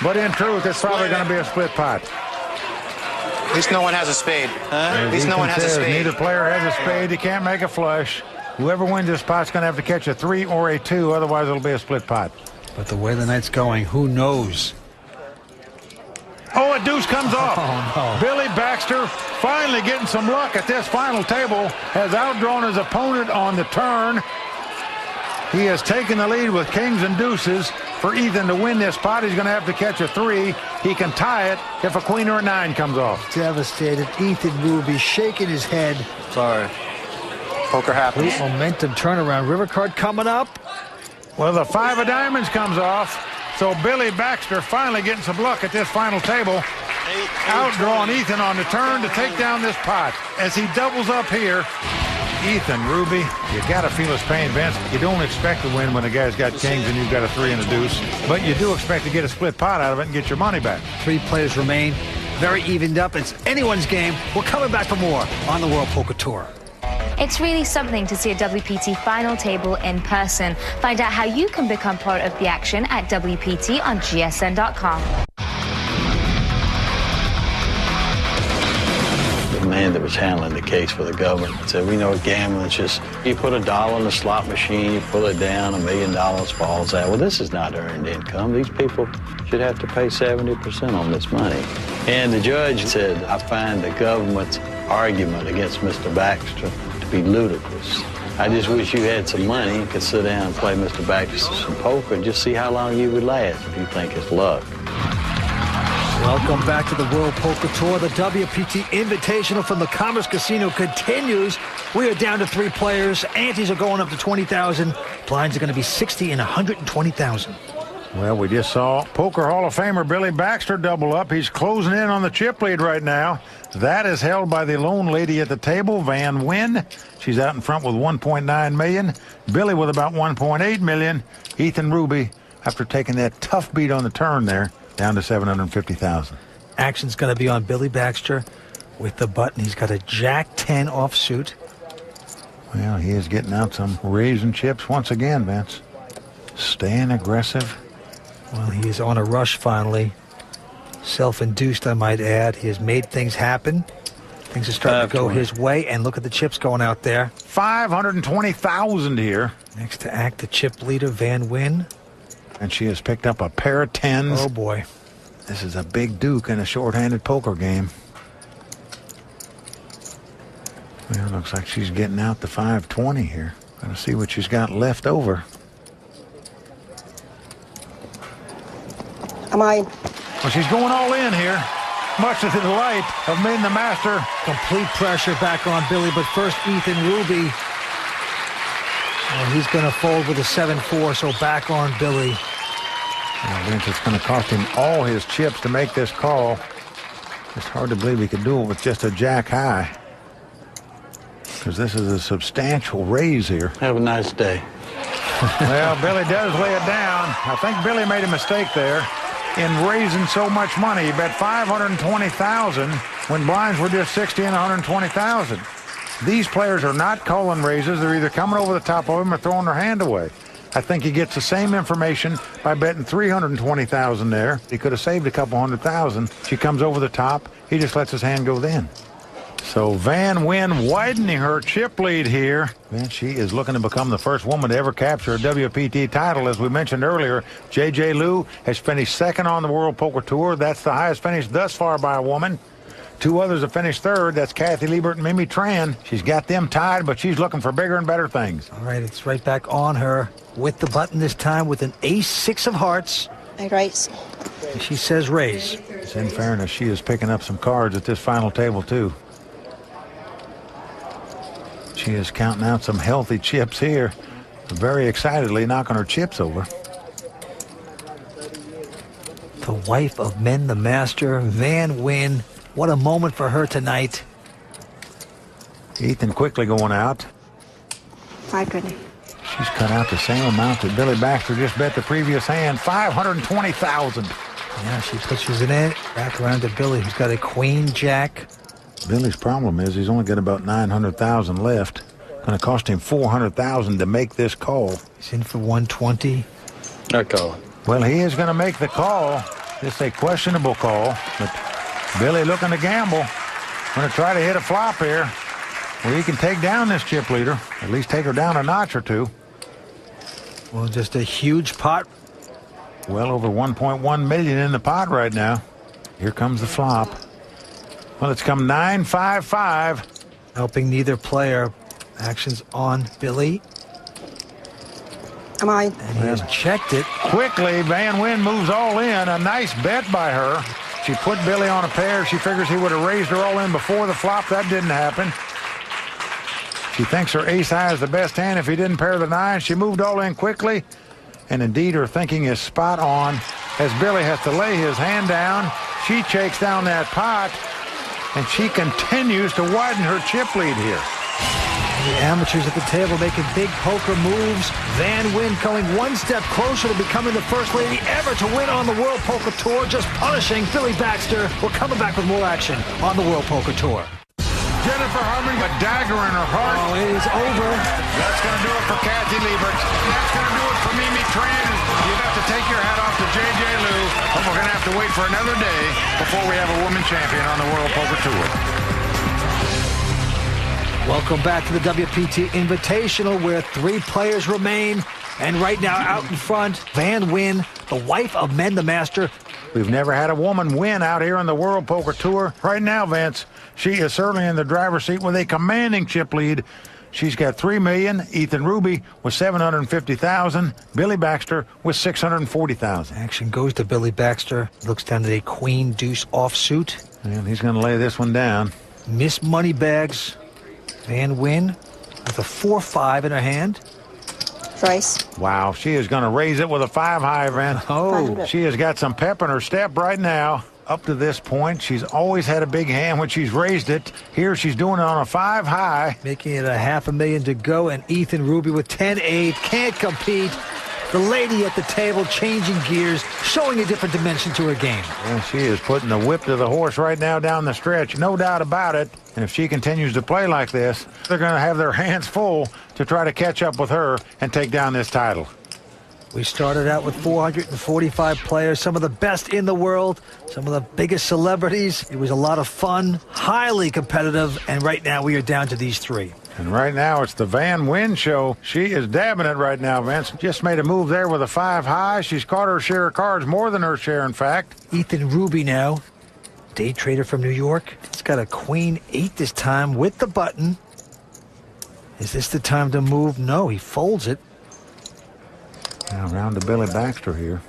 Speaker 3: But in truth, it's probably going to be a split pot.
Speaker 14: At least no one has a spade. At least no one has a spade.
Speaker 3: Neither player has a spade. He can't make a flush. Whoever wins this pot's going to have to catch a 3 or a 2. Otherwise, it'll be a split pot.
Speaker 4: But the way the night's going, who knows?
Speaker 3: Oh, a deuce comes off.
Speaker 4: Oh, no.
Speaker 3: Billy Baxter finally getting some luck at this final table, has outdrawn his opponent on the turn. He has taken the lead with kings and deuces. For Ethan to win this spot, he's going to have to catch a 3. He can tie it if a queen or a 9 comes off.
Speaker 4: Devastated. Ethan Ruby shaking his head.
Speaker 14: Sorry. Poker happens.
Speaker 4: Momentum turnaround. River card coming up.
Speaker 3: Well, the 5 of diamonds comes off. So Billy Baxter finally getting some luck at this final table. Outdrawing Ethan on the turn to take down this pot. As he doubles up here, Ethan Ruby, you got to feel his pain, Vince. You don't expect to win when a guy's got kings and you've got a 3 and a deuce. But you do expect to get a split pot out of it and get your money back.
Speaker 4: 3 players remain. Very evened up. It's anyone's game. We're coming back for more on the World Poker Tour.
Speaker 2: It's really something to see a WPT final table in person. Find out how you can become part of the action at WPT on GSN.com.
Speaker 11: The man that was handling the case for the government said, we know gambling is just, you put $1 in the slot machine, you pull it down, $1 million falls out. Well, this is not earned income. These people should have to pay 70% on this money. And the judge said, I find the government's argument against Mr. Baxter to be ludicrous. I just wish you had some money and could sit down and play Mr. Baxter some poker and just see how long you would last if you think it's luck.
Speaker 4: Welcome back to the World Poker Tour. The WPT Invitational from the Commerce Casino continues. We are down to 3 players. Antes are going up to 20,000. Blinds are going to be 60 and 120,000.
Speaker 3: Well, we just saw Poker Hall of Famer Billy Baxter double up. He's closing in on the chip lead right now. That is held by the lone lady at the table, Van Wyn. She's out in front with 1.9 million. Billy with about 1.8 million. Ethan Ruby, after taking that tough beat on the turn there, down to 750,000.
Speaker 4: Action's going to be on Billy Baxter with the button. He's got a Jack-10 offsuit.
Speaker 3: Well, he is getting out some raising chips once again, Vince. Staying aggressive.
Speaker 4: Well, he is on a rush finally. Self-induced, I might add. He has made things happen. Things are starting to go his way. And look at the chips going out there.
Speaker 3: 520,000 here.
Speaker 4: Next to act, the chip leader, Van Wyn.
Speaker 3: And she has picked up a pair of 10s.
Speaker 4: Oh, boy.
Speaker 3: This is a big duke in a short-handed poker game. Well, it looks like she's getting out the 520 here. Gotta see what she's got left over.
Speaker 9: Am I?
Speaker 3: Well, she's going all in here, much to the delight of Min the Master.
Speaker 4: Complete pressure back on Billy, but first Ethan Ruby. And he's going to fold with a 7-4, so back on Billy.
Speaker 3: Well, Vince, it's going to cost him all his chips to make this call. It's hard to believe he could do it with just a jack high, because this is a substantial raise here.
Speaker 11: Have a nice day.
Speaker 3: Well, Billy does lay it down. I think Billy made a mistake there in raising so much money. He bet 520,000 when blinds were just 60 and 120,000. These players are not calling raises. They're either coming over the top of them or throwing their hand away. I think he gets the same information by betting 320,000 there. He could have saved a couple 100,000. She comes over the top. He just lets his hand go then. So Van Wyn widening her chip lead here. And she is looking to become the first woman to ever capture a WPT title. As we mentioned earlier, J.J. Liu has finished second on the World Poker Tour. That's the highest finish thus far by a woman. 2 others have finished third. That's Kathy Liebert and Mimi Tran. She's got them tied, but she's looking for bigger and better things.
Speaker 4: All right, it's right back on her with the button this time with an ace-6 of hearts.
Speaker 9: I raise.
Speaker 4: She says raise.
Speaker 3: In fairness, she is picking up some cards at this final table, too. She is counting out some healthy chips here. Very excitedly knocking her chips over.
Speaker 4: The wife of Men the Master, Van Wyn. What a moment for her tonight.
Speaker 3: Ethan quickly going out.
Speaker 9: 520.
Speaker 3: She's cut out the same amount that Billy Baxter just bet the previous hand, 520,000.
Speaker 4: Yeah, she pushes it in. Back around to Billy, who's got a queen jack.
Speaker 3: Billy's problem is he's only got about 900,000 left. Going to cost him 400,000 to make this call.
Speaker 4: He's in for 120.
Speaker 11: I call it.
Speaker 3: Well, he is going to make the call. It's a questionable call, but Billy looking to gamble. Going to try to hit a flop here where he can take down this chip leader, at least take her down a notch or two.
Speaker 4: Well, just a huge pot.
Speaker 3: Well over 1.1 million in the pot right now. Here comes the flop. Well, it's come 9-5-5.
Speaker 4: Helping neither player. Action's on Billy.
Speaker 9: Am I?
Speaker 4: And he has checked it.
Speaker 3: Quickly, Van Wyn moves all in. A nice bet by her. She put Billy on a pair. She figures he would have raised her all in before the flop. That didn't happen. She thinks her ace high is the best hand if he didn't pair the 9. She moved all in quickly. And indeed, her thinking is spot on as Billy has to lay his hand down. She shakes down that pot, and she continues to widen her chip lead here.
Speaker 4: The amateurs at the table making big poker moves. Van Wyn coming one step closer to becoming the first lady ever to win on the World Poker Tour, just punishing Billy Baxter. We're coming back with more action on the World Poker Tour.
Speaker 3: Jennifer Harmon, a dagger in her heart.
Speaker 4: Oh, it is over.
Speaker 3: That's going to do it for Kathy Liebert. That's going to do it for Mimi Tran. You have to take your hat off to J.J. Liu, but we're going to have to wait for another day before we have a woman champion on the World Poker Tour.
Speaker 4: Welcome back to the WPT Invitational, where 3 players remain. And right now, out in front, Van Wyn, the wife of Men the Master.
Speaker 3: We've never had a woman win out here on the World Poker Tour. Right now, Vince, she is certainly in the driver's seat with a commanding chip lead. She's got $3 million. Ethan Ruby with $750,000. Billy Baxter with $640,000.
Speaker 4: Action goes to Billy Baxter. Looks down to a queen deuce offsuit.
Speaker 3: And he's going to lay this one down.
Speaker 4: Miss money bags. Van Wyn with a 4-5 in her hand.
Speaker 9: Price.
Speaker 3: Wow, she is going to raise it with a 5 high, Van.
Speaker 4: Oh,
Speaker 3: she has got some pep in her step right now. Up to this point, she's always had a big hand when she's raised it. Here, she's doing it on a 5 high.
Speaker 4: Making it a $500,000 to go, and Ethan Ruby with 10-8 can't compete. The lady at the table changing gears, showing a different dimension to her game.
Speaker 3: And she is putting the whip to the horse right now down the stretch, no doubt about it. And if she continues to play like this, they're going to have their hands full to try to catch up with her and take down this title.
Speaker 4: We started out with 445 players, some of the best in the world, some of the biggest celebrities. It was a lot of fun, highly competitive, and right now we are down to these 3.
Speaker 3: And right now it's the Van Wyn show. She is dabbing it right now, Vince. Just made a move there with a 5 high. She's caught her share of cards, more than her share, in fact.
Speaker 4: Ethan Ruby now, day trader from New York. He's got a queen 8 this time with the button. Is this the time to move? No, he folds it.
Speaker 3: Now round to Billy Baxter here.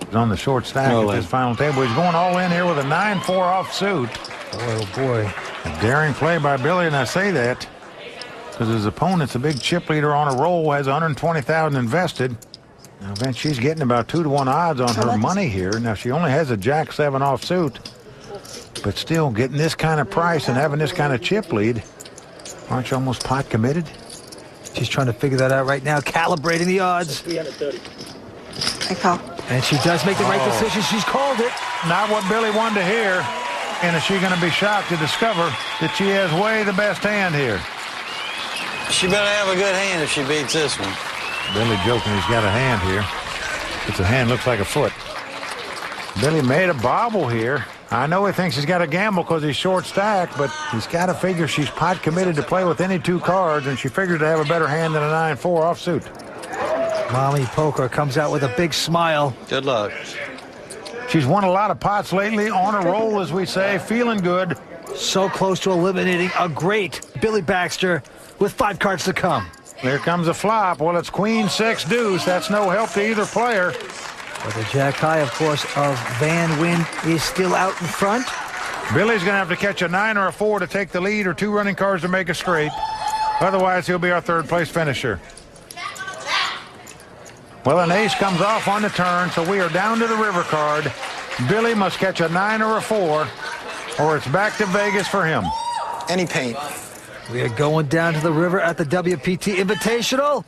Speaker 3: He's on the short stack at this final table. He's going all in here with a 9-4 offsuit.
Speaker 4: Oh, boy.
Speaker 3: A daring play by Billy, and I say that because his opponent's a big chip leader on a roll, has $120,000 invested. Now, Vince, she's getting about 2-to-1 odds on her money here. Now, she only has a Jack-7 offsuit, but still getting this kind of price and having this kind of chip lead. Aren't you almost pot committed?
Speaker 4: She's trying to figure that out right now, calibrating the odds.
Speaker 9: 330. I call.
Speaker 4: And she does make the right decision. She's called it.
Speaker 3: Not what Billy wanted to hear. And is she going to be shocked to discover that she has way the best hand here?
Speaker 18: She better have a good hand if she beats this one.
Speaker 3: Billy joking he's got a hand here. It's a hand looks like a foot. Billy made a bobble here. I know he thinks he's got to gamble because he's short stack, but he's got to figure she's pot committed to play with any 2 cards, and she figures to have a better hand than a 9-4 offsuit.
Speaker 4: Mommy Poker comes out with a big smile.
Speaker 18: Good luck.
Speaker 3: She's won a lot of pots lately, on a roll, as we say, feeling good.
Speaker 4: So close to eliminating a great Billy Baxter with 5 cards to come.
Speaker 3: Here comes a flop. Well, it's queen 6 deuce. That's no help to either player.
Speaker 4: But the jack high, of course, of Van Wyn is still out in front.
Speaker 3: Billy's going to have to catch a 9 or a 4 to take the lead, or 2 running cards to make a straight. Otherwise, he'll be our 3rd place finisher. Well, an ace comes off on the turn, so we are down to the river card. Billy must catch a 9 or a 4, or it's back to Vegas for him.
Speaker 18: Any paint.
Speaker 4: We are going down to the river at the WPT Invitational.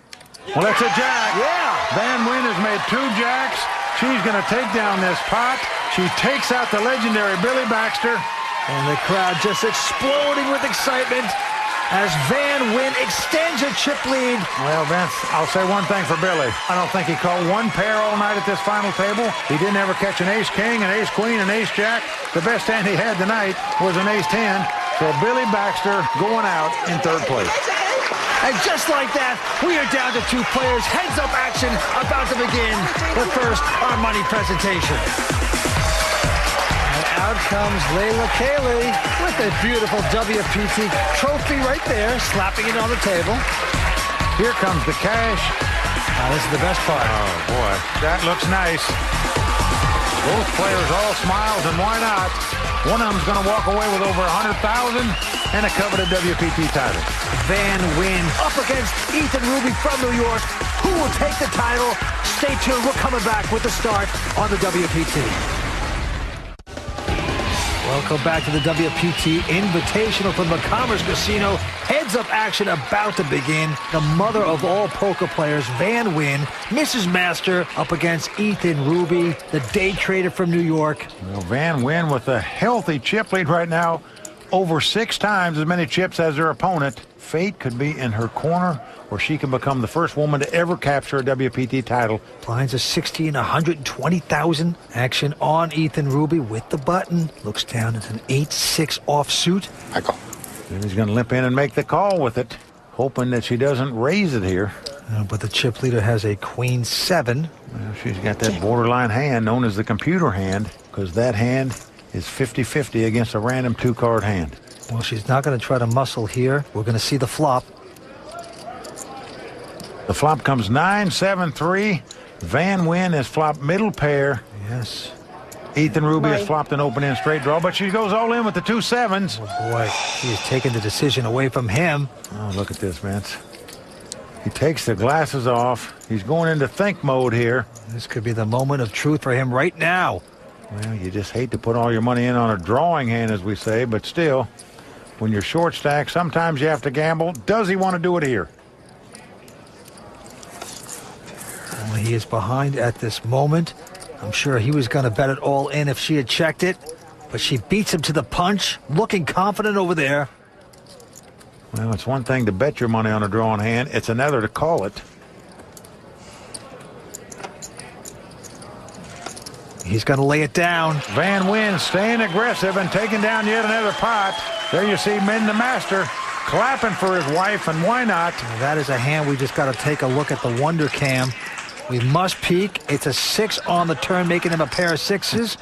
Speaker 3: Well, that's a jack.
Speaker 4: Yeah.
Speaker 3: Van Wyn has made 2 jacks. She's going to take down this pot. She takes out the legendary Billy Baxter.
Speaker 4: And the crowd just exploding with excitement as Van Wyn extends her chip lead.
Speaker 3: Well, Vince, I'll say one thing for Billy. I don't think he caught 1 pair all night at this final table. He didn't ever catch an ace-king, an ace-queen, an ace-jack. The best hand he had tonight was an ace-10. So Billy Baxter going out in 3rd place.
Speaker 4: And just like that, we are down to 2 players. Heads-up action about to begin. But first, our money presentation. And Out comes Layla Kaylee with a beautiful WPT trophy right there, slapping it on the table.
Speaker 3: Here comes the cash.
Speaker 4: This is the best part.
Speaker 3: Oh, boy. That looks nice. Both players all smiles, and why not? One of them's going to walk away with over $100,000 and a coveted WPT title.
Speaker 4: Van Wyn up against Ethan Ruby from New York. Who will take the title? Stay tuned. We're coming back with the start on the WPT. Welcome back to the WPT Invitational from the Commerce Casino. Heads-up action about to begin. The mother of all poker players, Van Wyn, Mrs. Master, up against Ethan Ruby, the day trader from New York.
Speaker 3: Well, Van Wyn with a healthy chip lead right now, over 6 times as many chips as her opponent. Fate could be in her corner, or she can become the first woman to ever capture a WPT title.
Speaker 4: Blinds a 60 and 120,000. Action on Ethan Ruby with the button. Looks down at an 8-6 offsuit.
Speaker 3: I call. And he's going to limp in and make the call with it, hoping that she doesn't raise it here.
Speaker 4: But the chip leader has a queen 7.
Speaker 3: Well, she's got that borderline hand known as the computer hand, because that hand is 50-50 against a random 2-card hand.
Speaker 4: Well, she's not going to try to muscle here. We're going to see the flop.
Speaker 3: The flop comes 9-7-3. Van Wyn has flopped middle pair.
Speaker 4: Yes.
Speaker 3: Ethan Ruby has flopped an open-end straight draw, but she goes all in with the 2 7s.
Speaker 4: Oh, boy. She has taken the decision away from him.
Speaker 3: Oh, look at this, Vince. He takes the glasses off. He's going into think mode here.
Speaker 4: This could be the moment of truth for him right now.
Speaker 3: Well, you just hate to put all your money in on a drawing hand, as we say, but still, when you're short stacked, sometimes you have to gamble. Does he want to do it here?
Speaker 4: Well, he is behind at this moment. I'm sure he was going to bet it all in if she had checked it, but she beats him to the punch, looking confident over there.
Speaker 3: Well, it's one thing to bet your money on a drawn hand. It's another to call it.
Speaker 4: He's going to lay it down.
Speaker 3: Van Wyn staying aggressive and taking down yet another pot. There you see Min the Master clapping for his wife, and why not?
Speaker 4: Now, that is a hand we just got to take a look at the Wonder Cam. We must peek. It's a 6 on the turn, making him a pair of 6s.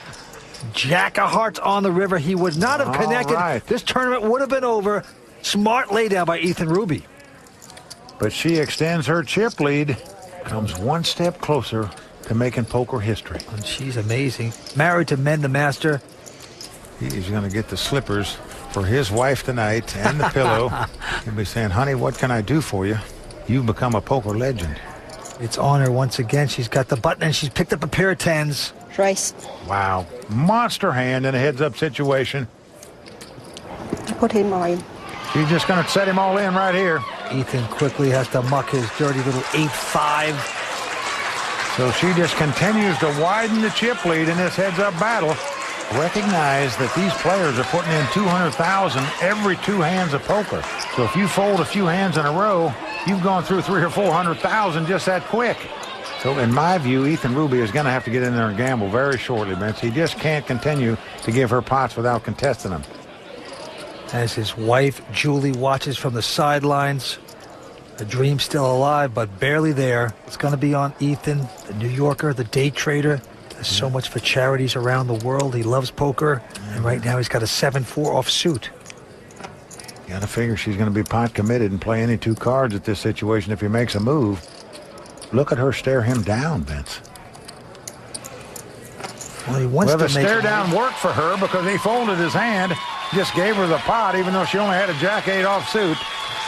Speaker 4: Jack of hearts on the river. He would not have connected.
Speaker 3: Right.
Speaker 4: This tournament would have been over. Smart laydown by Ethan Ruby.
Speaker 3: But she extends her chip lead, comes one step closer to making poker history.
Speaker 4: And she's amazing. Married to Men the Master.
Speaker 3: He's going to get the slippers for his wife tonight and the pillow. He'll be saying, honey, what can I do for you? You've become a poker legend.
Speaker 4: It's on her once again. She's got the button and she's picked up a pair of 10s.
Speaker 9: Race.
Speaker 3: Wow. Monster hand in a heads-up situation.
Speaker 9: Put him on.
Speaker 3: She's just going to set him all in right here.
Speaker 4: Ethan quickly has to muck his dirty little 8-5.
Speaker 3: So she just continues to widen the chip lead in this heads-up battle. Recognize that these players are putting in $200,000 every 2 hands of poker. So if you fold a few hands in a row, you've gone through $300,000 or $400,000 just that quick. So in my view, Ethan Ruby is going to have to get in there and gamble very shortly, Vince. He just can't continue to give her pots without contesting them.
Speaker 4: As his wife, Julie, watches from the sidelines. The dream still alive, but barely there. It's going to be on Ethan, the New Yorker, the day trader. There's so much for charities around the world. He loves poker, and right now he's got a 7-4 offsuit.
Speaker 3: You got to figure she's going to be pot committed and play any 2 cards at this situation if he makes a move. Look at her stare him down, Vince.
Speaker 4: Well, he wants to
Speaker 3: the
Speaker 4: make
Speaker 3: stare down worked for her because he folded his hand, just gave her the pot, even though she only had a Jack-8 offsuit.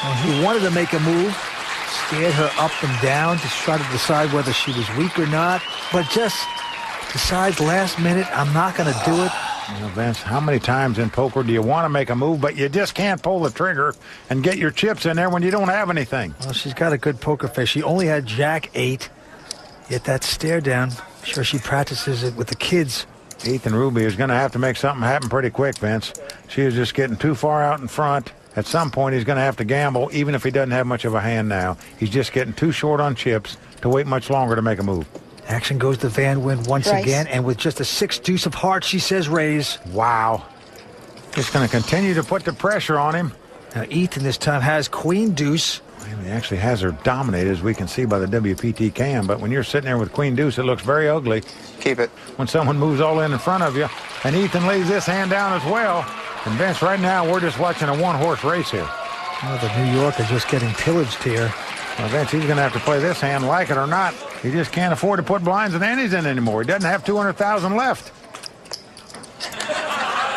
Speaker 4: Well, he wanted to make a move, stared her up and down to try to decide whether she was weak or not, but just decides last minute, I'm not going to do it.
Speaker 3: You know, Vince, how many times in poker do you want to make a move, but you just can't pull the trigger and get your chips in there when you don't have anything?
Speaker 4: Well, she's got a good poker face. She only had Jack-8, yet that stare down, I'm sure she practices it with the kids.
Speaker 3: Ethan Ruby is going to have to make something happen pretty quick, Vince. She is just getting too far out in front. At some point, he's going to have to gamble, even if he doesn't have much of a hand now. He's just getting too short on chips to wait much longer to make a move.
Speaker 4: Action goes to Van Wyn once again, and with just a 6 deuce of hearts, she says raise.
Speaker 3: Wow. Just going to continue to put the pressure on him.
Speaker 4: Now, Ethan this time has queen deuce.
Speaker 3: He actually has her dominated, as we can see by the WPT cam. But when you're sitting there with Queen Deuce, it looks very ugly.
Speaker 14: Keep it.
Speaker 3: When someone moves all in front of you, and Ethan lays this hand down as well. And Vince, right now, we're just watching a one-horse race here.
Speaker 4: Well, the New Yorker just getting pillaged here.
Speaker 3: Well, Vince, he's going to have to play this hand, like it or not. He just can't afford to put blinds and antes in anymore. He doesn't have 200,000 left.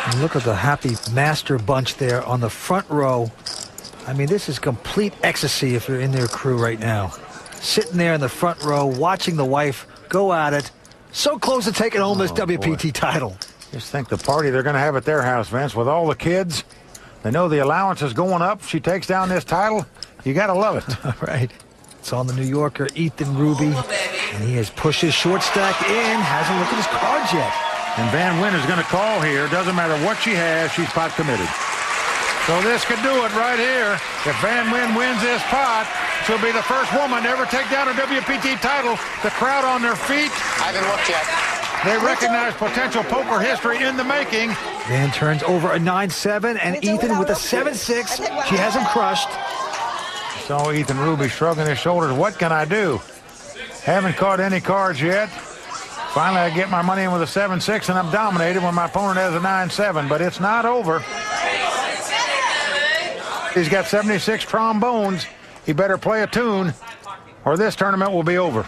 Speaker 4: And look at the happy master bunch there on the front row. I mean, this is complete ecstasy if you're in their crew right now. Sitting there in the front row, watching the wife go at it. So close to taking home this WPT title.
Speaker 3: Just think the party they're going to have at their house, Vince, with all the kids. They know the allowance is going up. She takes down this title. You got to love it.
Speaker 4: Right. It's on the New Yorker, Ethan Ruby. And he has pushed his short stack in. Hasn't looked at his cards yet.
Speaker 3: And Van Wyn is going to call here. Doesn't matter what she has, she's pot committed. So this could do it right here. If Van Wyn wins this pot, she'll be the first woman to ever take down a WPT title. The crowd on their feet.
Speaker 14: I haven't looked yet.
Speaker 3: They recognize potential poker history in the making.
Speaker 4: Van turns over a 9-7, and Ethan with a 7-6. She has him crushed.
Speaker 3: So Ethan Ruby shrugging his shoulders. What can I do? Haven't caught any cards yet. Finally, I get my money in with a 7-6, and I'm dominated when my opponent has a 9-7, but it's not over. He's got 76 trombones. He better play a tune, or this tournament will be over.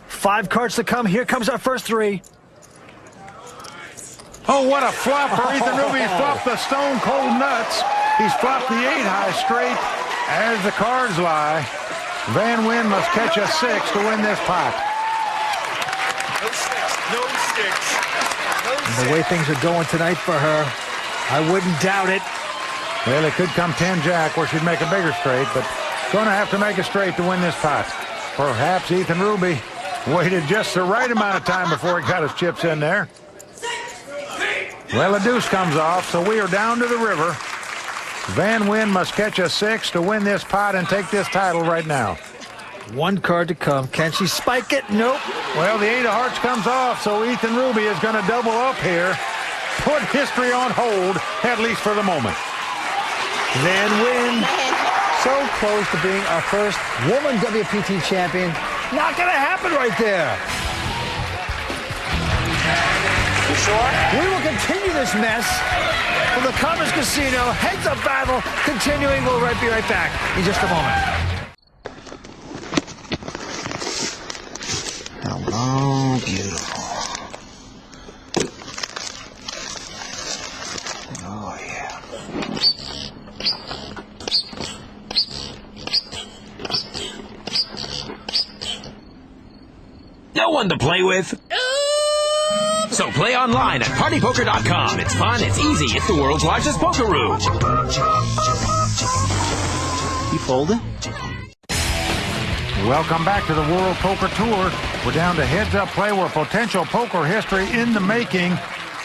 Speaker 4: 5 cards to come. Here comes our first 3.
Speaker 3: Oh, what a flop for Ethan Ruby. He's flopped the stone cold nuts. He's flopped the 8-high straight. As the cards lie, Van Wyn must catch a 6 to win this pot.
Speaker 8: No six. No six.
Speaker 4: And the way things are going tonight for her, I wouldn't doubt it.
Speaker 3: Well, it could come 10-jack where she'd make a bigger straight, but going to have to make a straight to win this pot. Perhaps Ethan Ruby waited just the right amount of time before he got his chips in there. Well, a deuce comes off, so we are down to the river. Van Wyn must catch a 6 to win this pot and take this title right now.
Speaker 4: 1 card to come. Can she spike it? Nope.
Speaker 3: Well, the 8 of hearts comes off, so Ethan Ruby is going to double up here. Put history on hold, at least for the moment.
Speaker 4: Van Wyn, so close to being our first woman WPT champion. Not going to happen right there.
Speaker 14: You sure?
Speaker 4: We will continue this mess from the Commerce Casino. Heads-up battle continuing. We'll be right back in just a moment.
Speaker 1: Hello, beautiful. Oh, yeah.
Speaker 20: No one to play with. So play online at partypoker.com. It's fun, it's easy, it's the world's largest poker room.
Speaker 4: You folded?
Speaker 3: Welcome back to the World Poker Tour. We're down to heads-up play where potential poker history in the making,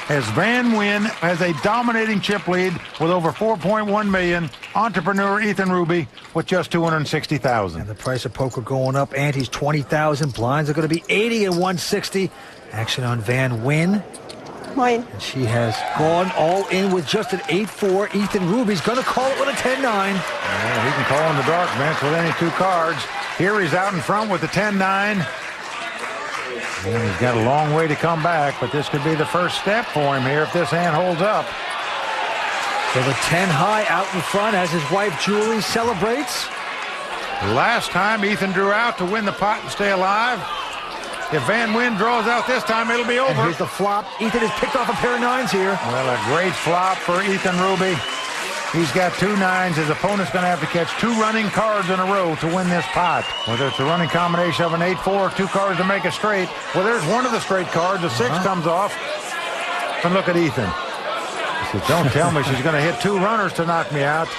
Speaker 3: as Van Wyn has a dominating chip lead with over 4.1 million. Entrepreneur Ethan Ruby with just 260,000.
Speaker 4: And the price of poker going up. Ante's 20,000. Blinds are going to be 80 and 160. Action on Van Wyn.
Speaker 9: Mine.
Speaker 4: And she has gone all in with just an 8-4. Ethan Ruby's going to call it with a 10-9.
Speaker 3: Yeah, he can call in the dark, Vince, with any 2 cards. Here he's out in front with the 10-9. And he's got a long way to come back, but this could be the first step for him here if this hand holds up.
Speaker 4: So the 10-high out in front as his wife Julie celebrates.
Speaker 3: Last time Ethan drew out to win the pot and stay alive. If Van Wyn draws out this time, it'll be over.
Speaker 4: And here's the flop. Ethan has picked off a pair of 9s here.
Speaker 3: Well, a great flop for Ethan Ruby. He's got 2 9s. His opponent's going to have to catch 2 running cards in a row to win this pot. Whether it's a running combination of an 8-4 or 2 cards to make a straight. Well, there's one of the straight cards. The 6 comes off. And look at Ethan. He said, don't tell me she's going to hit 2 runners to knock me out.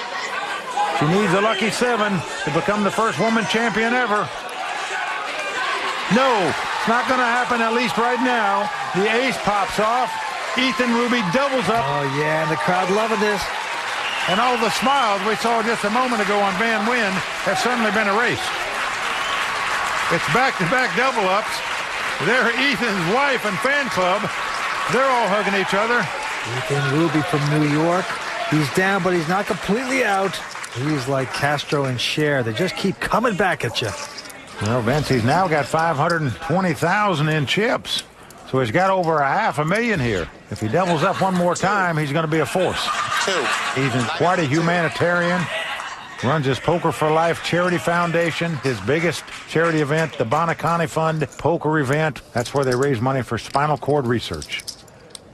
Speaker 3: She needs a lucky 7 to become the first woman champion ever. No, it's not going to happen, at least right now. The ace pops off. Ethan Ruby doubles up.
Speaker 4: Oh, yeah, and the crowd loving this.
Speaker 3: And all the smiles we saw just a moment ago on Van Wyn have certainly been erased. It's back-to-back double-ups. There, Ethan's wife and fan club. They're all hugging each other.
Speaker 4: Ethan Ruby from New York. He's down, but he's not completely out. He's like Castro and Cher. They just keep coming back at you.
Speaker 3: Well, Vince, he's now got 520,000 in chips. So he's got over $500,000 here. If he doubles up one more time, he's going to be a force. He's quite a humanitarian. Runs his Poker for Life charity foundation. His biggest charity event, the Bonacani Fund Poker event. That's where they raise money for spinal cord research.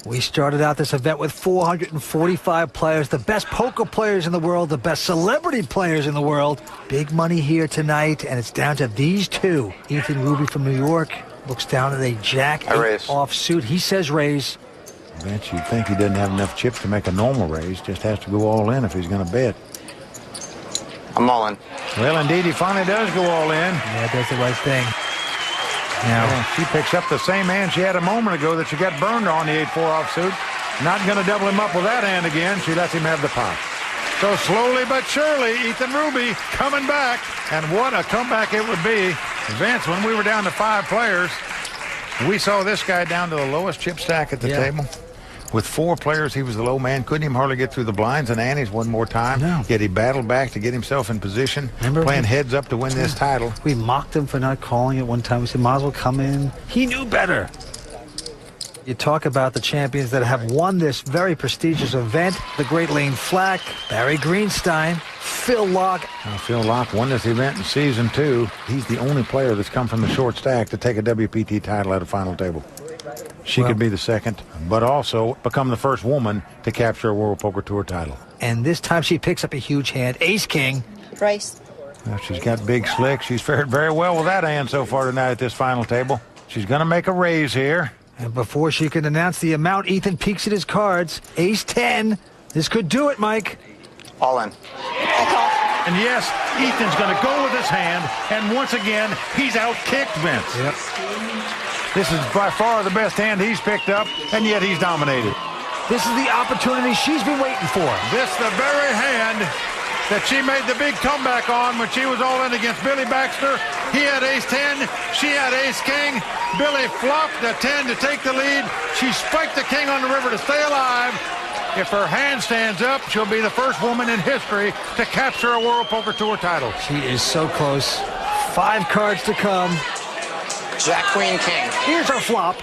Speaker 4: We started out this event with 445 players, the best poker players in the world, the best celebrity players in the world. Big money here tonight, and it's down to these two. Ethan Ruby from New York looks down at a Jack offsuit. He says raise.
Speaker 3: Vince, you'd think he doesn't have enough chips to make a normal raise. Just has to go all in if he's going to bet.
Speaker 14: I'm all in.
Speaker 3: Well, indeed, he finally does go all in.
Speaker 4: Yeah, does the right thing. Now,
Speaker 3: she picks up the same hand she had a moment ago that she got burned on, the 8-4 offsuit. Not going to double him up with that hand again. She lets him have the pot. So slowly but surely, Ethan Ruby coming back. And what a comeback it would be. Vince, when we were down to 5 players, we saw this guy down to the lowest chip stack at the table. With 4 players, he was the low man. Couldn't even hardly get through the blinds and antes one more time.
Speaker 4: No.
Speaker 3: Yet he battled back to get himself in position, playing heads up to win this title.
Speaker 4: We mocked him for not calling it one time. We said, might as well come in. He knew better. You talk about the champions that have won this very prestigious event. The great Lane Flack, Barry Greenstein, Phil Locke.
Speaker 3: Now, Phil Locke won this event in season 2. He's the only player that's come from the short stack to take a WPT title at a final table. She could be the second, but also become the first woman to capture a World Poker Tour title.
Speaker 4: And this time she picks up a huge hand. Ace-King.
Speaker 9: Race.
Speaker 3: Well, she's got big slick. She's fared very well with that hand so far tonight at this final table. She's going to make a raise here.
Speaker 4: And before she can announce the amount, Ethan peeks at his cards. Ace-10. This could do it, Mike.
Speaker 14: All in.
Speaker 3: And yes, Ethan's going to go with his hand, and once again, he's out-kicked Vince.
Speaker 4: Yep.
Speaker 3: This is by far the best hand he's picked up, and yet he's dominated.
Speaker 4: This is the opportunity she's been waiting for.
Speaker 3: This the very hand that she made the big comeback on when she was all in against Billy Baxter. He had ace-10, she had ace-king. Billy flopped the 10 to take the lead. She spiked the king on the river to stay alive. If her hand stands up, she'll be the first woman in history to capture a World Poker Tour title.
Speaker 4: She is so close. 5 cards to come.
Speaker 14: Jack, Queen, King.
Speaker 4: Here's our flop.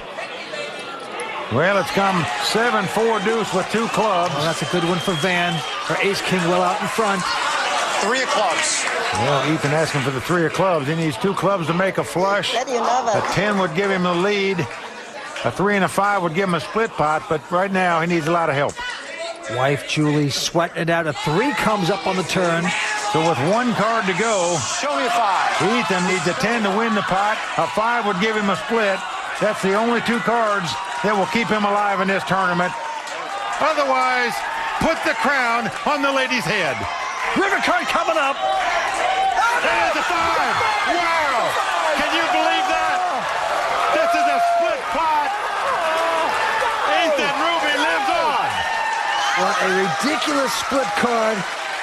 Speaker 3: Well, it's come 7-4 deuce with 2 clubs.
Speaker 4: Oh, that's a good one for Van. Her ace-king well out in front.
Speaker 14: 3 of clubs.
Speaker 3: Well, Ethan asking for the 3 of clubs. He needs 2 clubs to make a flush. A 10 would give him the lead. A 3 and a 5 would give him a split pot, but right now he needs a lot of help.
Speaker 4: Wife Julie sweating it out. A 3 comes up on the turn.
Speaker 3: So with 1 card to go,
Speaker 14: show me a 5.
Speaker 3: Ethan needs a 10 to win the pot. A 5 would give him a split. That's the only 2 cards that will keep him alive in this tournament. Otherwise, put the crown on the lady's head.
Speaker 4: River card coming up.
Speaker 3: There's a 5. Wow! Can you believe that? This is a split pot. Ethan Ruby lives on.
Speaker 4: What a ridiculous split card.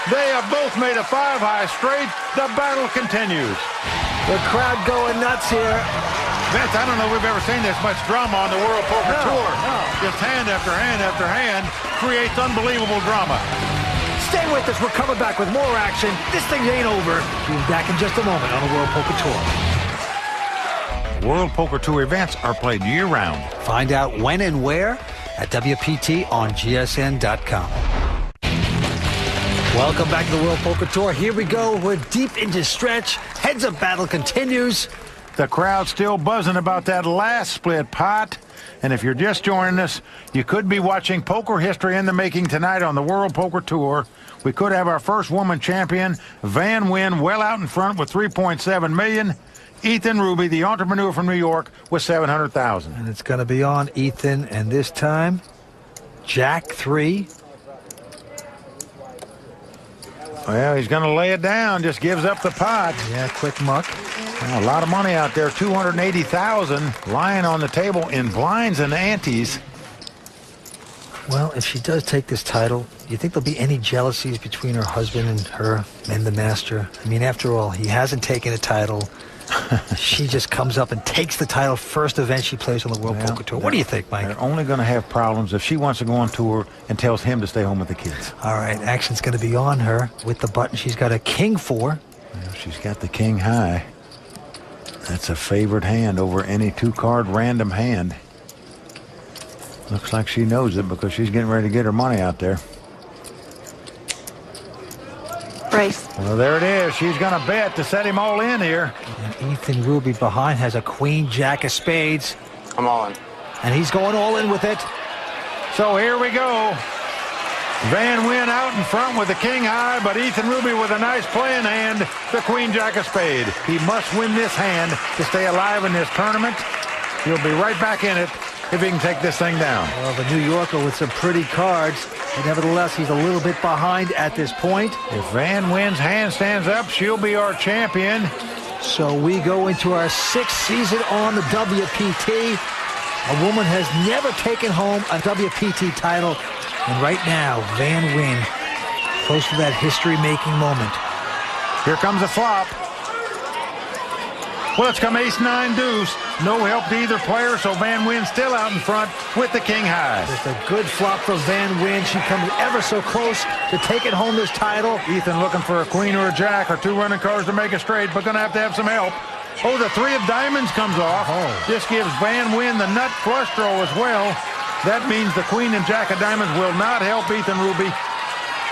Speaker 3: They have both made a 5-high straight. The battle continues.
Speaker 4: The crowd going nuts here.
Speaker 3: Vince, I don't know if we've ever seen this much drama on the World Poker Tour.
Speaker 4: No.
Speaker 3: Just hand after hand after hand creates unbelievable drama.
Speaker 4: Stay with us. We're coming back with more action. This thing ain't over. We'll be back in just a moment on the World Poker Tour.
Speaker 3: World Poker Tour events are played year-round.
Speaker 4: Find out when and where at WPT on GSN.com. Welcome back to the World Poker Tour. Here we go. We're deep into stretch. Heads-up battle continues.
Speaker 3: The crowd's still buzzing about that last split pot. And if you're just joining us, you could be watching poker history in the making tonight on the World Poker Tour. We could have our first woman champion, Van Wyn, well out in front with $3.7 million. Ethan Ruby, the entrepreneur from New York, with $700,000.
Speaker 4: And it's going to be on Ethan, and this time, Jack 3.
Speaker 3: Well, he's going to lay it down, just gives up the pot.
Speaker 4: Yeah, quick muck.
Speaker 3: Well, a lot of money out there, $280,000 lying on the table in blinds and antes.
Speaker 4: Well, if she does take this title, you think there'll be any jealousies between her husband and her and the master? I mean, after all, he hasn't taken a title. She just comes up and takes the title first event she plays on the World Poker Tour. What do you think, Mike?
Speaker 3: They're only going to have problems if she wants to go on tour and tells him to stay home with the kids.
Speaker 4: All right, action's going to be on her with the button. She's got a king 4.
Speaker 3: Well, she's got the king high. That's a favored hand over any 2-card random hand. Looks like she knows it because she's getting ready to get her money out there.
Speaker 17: Race.
Speaker 3: Well, there it is. She's going to bet to set him all in here.
Speaker 4: And Ethan Ruby behind has a queen, jack of spades.
Speaker 14: I'm all in.
Speaker 4: And he's going all in with it.
Speaker 3: So here we go. Van Wyn out in front with the king high, but Ethan Ruby with a nice playing hand, the queen, jack of spade. He must win this hand to stay alive in this tournament. He'll be right back in it if he can take this thing down.
Speaker 4: Well, the New Yorker with some pretty cards. But nevertheless, he's a little bit behind at this point.
Speaker 3: If Van Wyn's hand stands up, she'll be our champion.
Speaker 4: So we go into our 6th season on the WPT. A woman has never taken home a WPT title. And right now, Van Wyn, close to that history-making moment.
Speaker 3: Here comes a flop. Well, it's come ace-9 deuce. No help to either player, so Van Wyn still out in front with the king high.
Speaker 4: Just a good flop for Van Wyn. She comes ever so close to taking home this title.
Speaker 3: Ethan looking for a queen or a jack or 2 running cards to make it straight, but going to have some help. Oh, the 3 of diamonds comes off. This gives Van Wyn the nut flush draw as well. That means the queen and jack of diamonds will not help Ethan Ruby.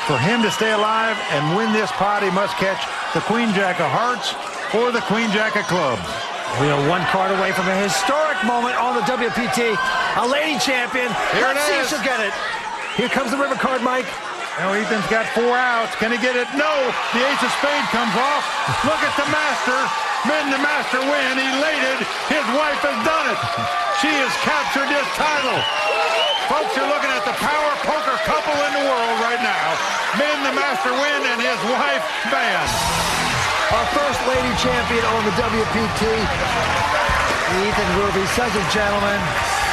Speaker 3: For him to stay alive and win this pot, he must catch the queen, jack of hearts or the queen, jack of clubs.
Speaker 4: We are 1 card away from a historic moment on the WPT. A lady champion. Let's see if she'll get it. Here comes the river card, Mike.
Speaker 3: Now Ethan's got 4 outs. Can he get it? No. The ace of spade comes off. Look at the master. Men the master win. Elated. His wife has done it. She has captured this title. Folks, you're looking at the power poker couple in the world right now. Men the master win and his wife Van.
Speaker 4: Our first lady champion on the WPT. Ethan Ruby, such a gentleman.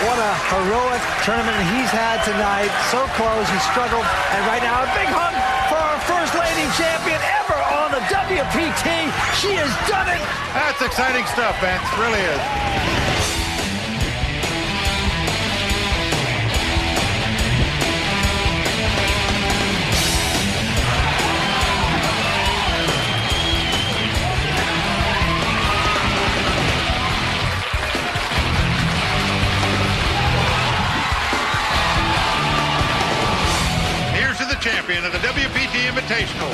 Speaker 4: What a heroic tournament he's had tonight. So close, he struggled. And right now, a big hug for our first lady champion ever on the WPT. She has done it.
Speaker 3: That's exciting stuff, Vance. It really is. Champion of the WPT Invitational.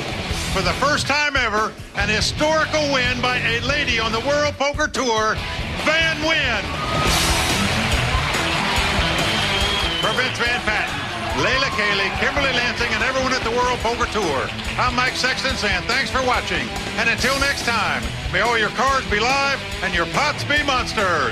Speaker 3: For the first time ever, an historical win by a lady on the World Poker Tour, Van Wyn. For Vince Van Patten, Layla Cayley, Kimberly Lansing, and everyone at the World Poker Tour, I'm Mike Sexton saying thanks for watching. And until next time, may all your cards be live and your pots be monsters.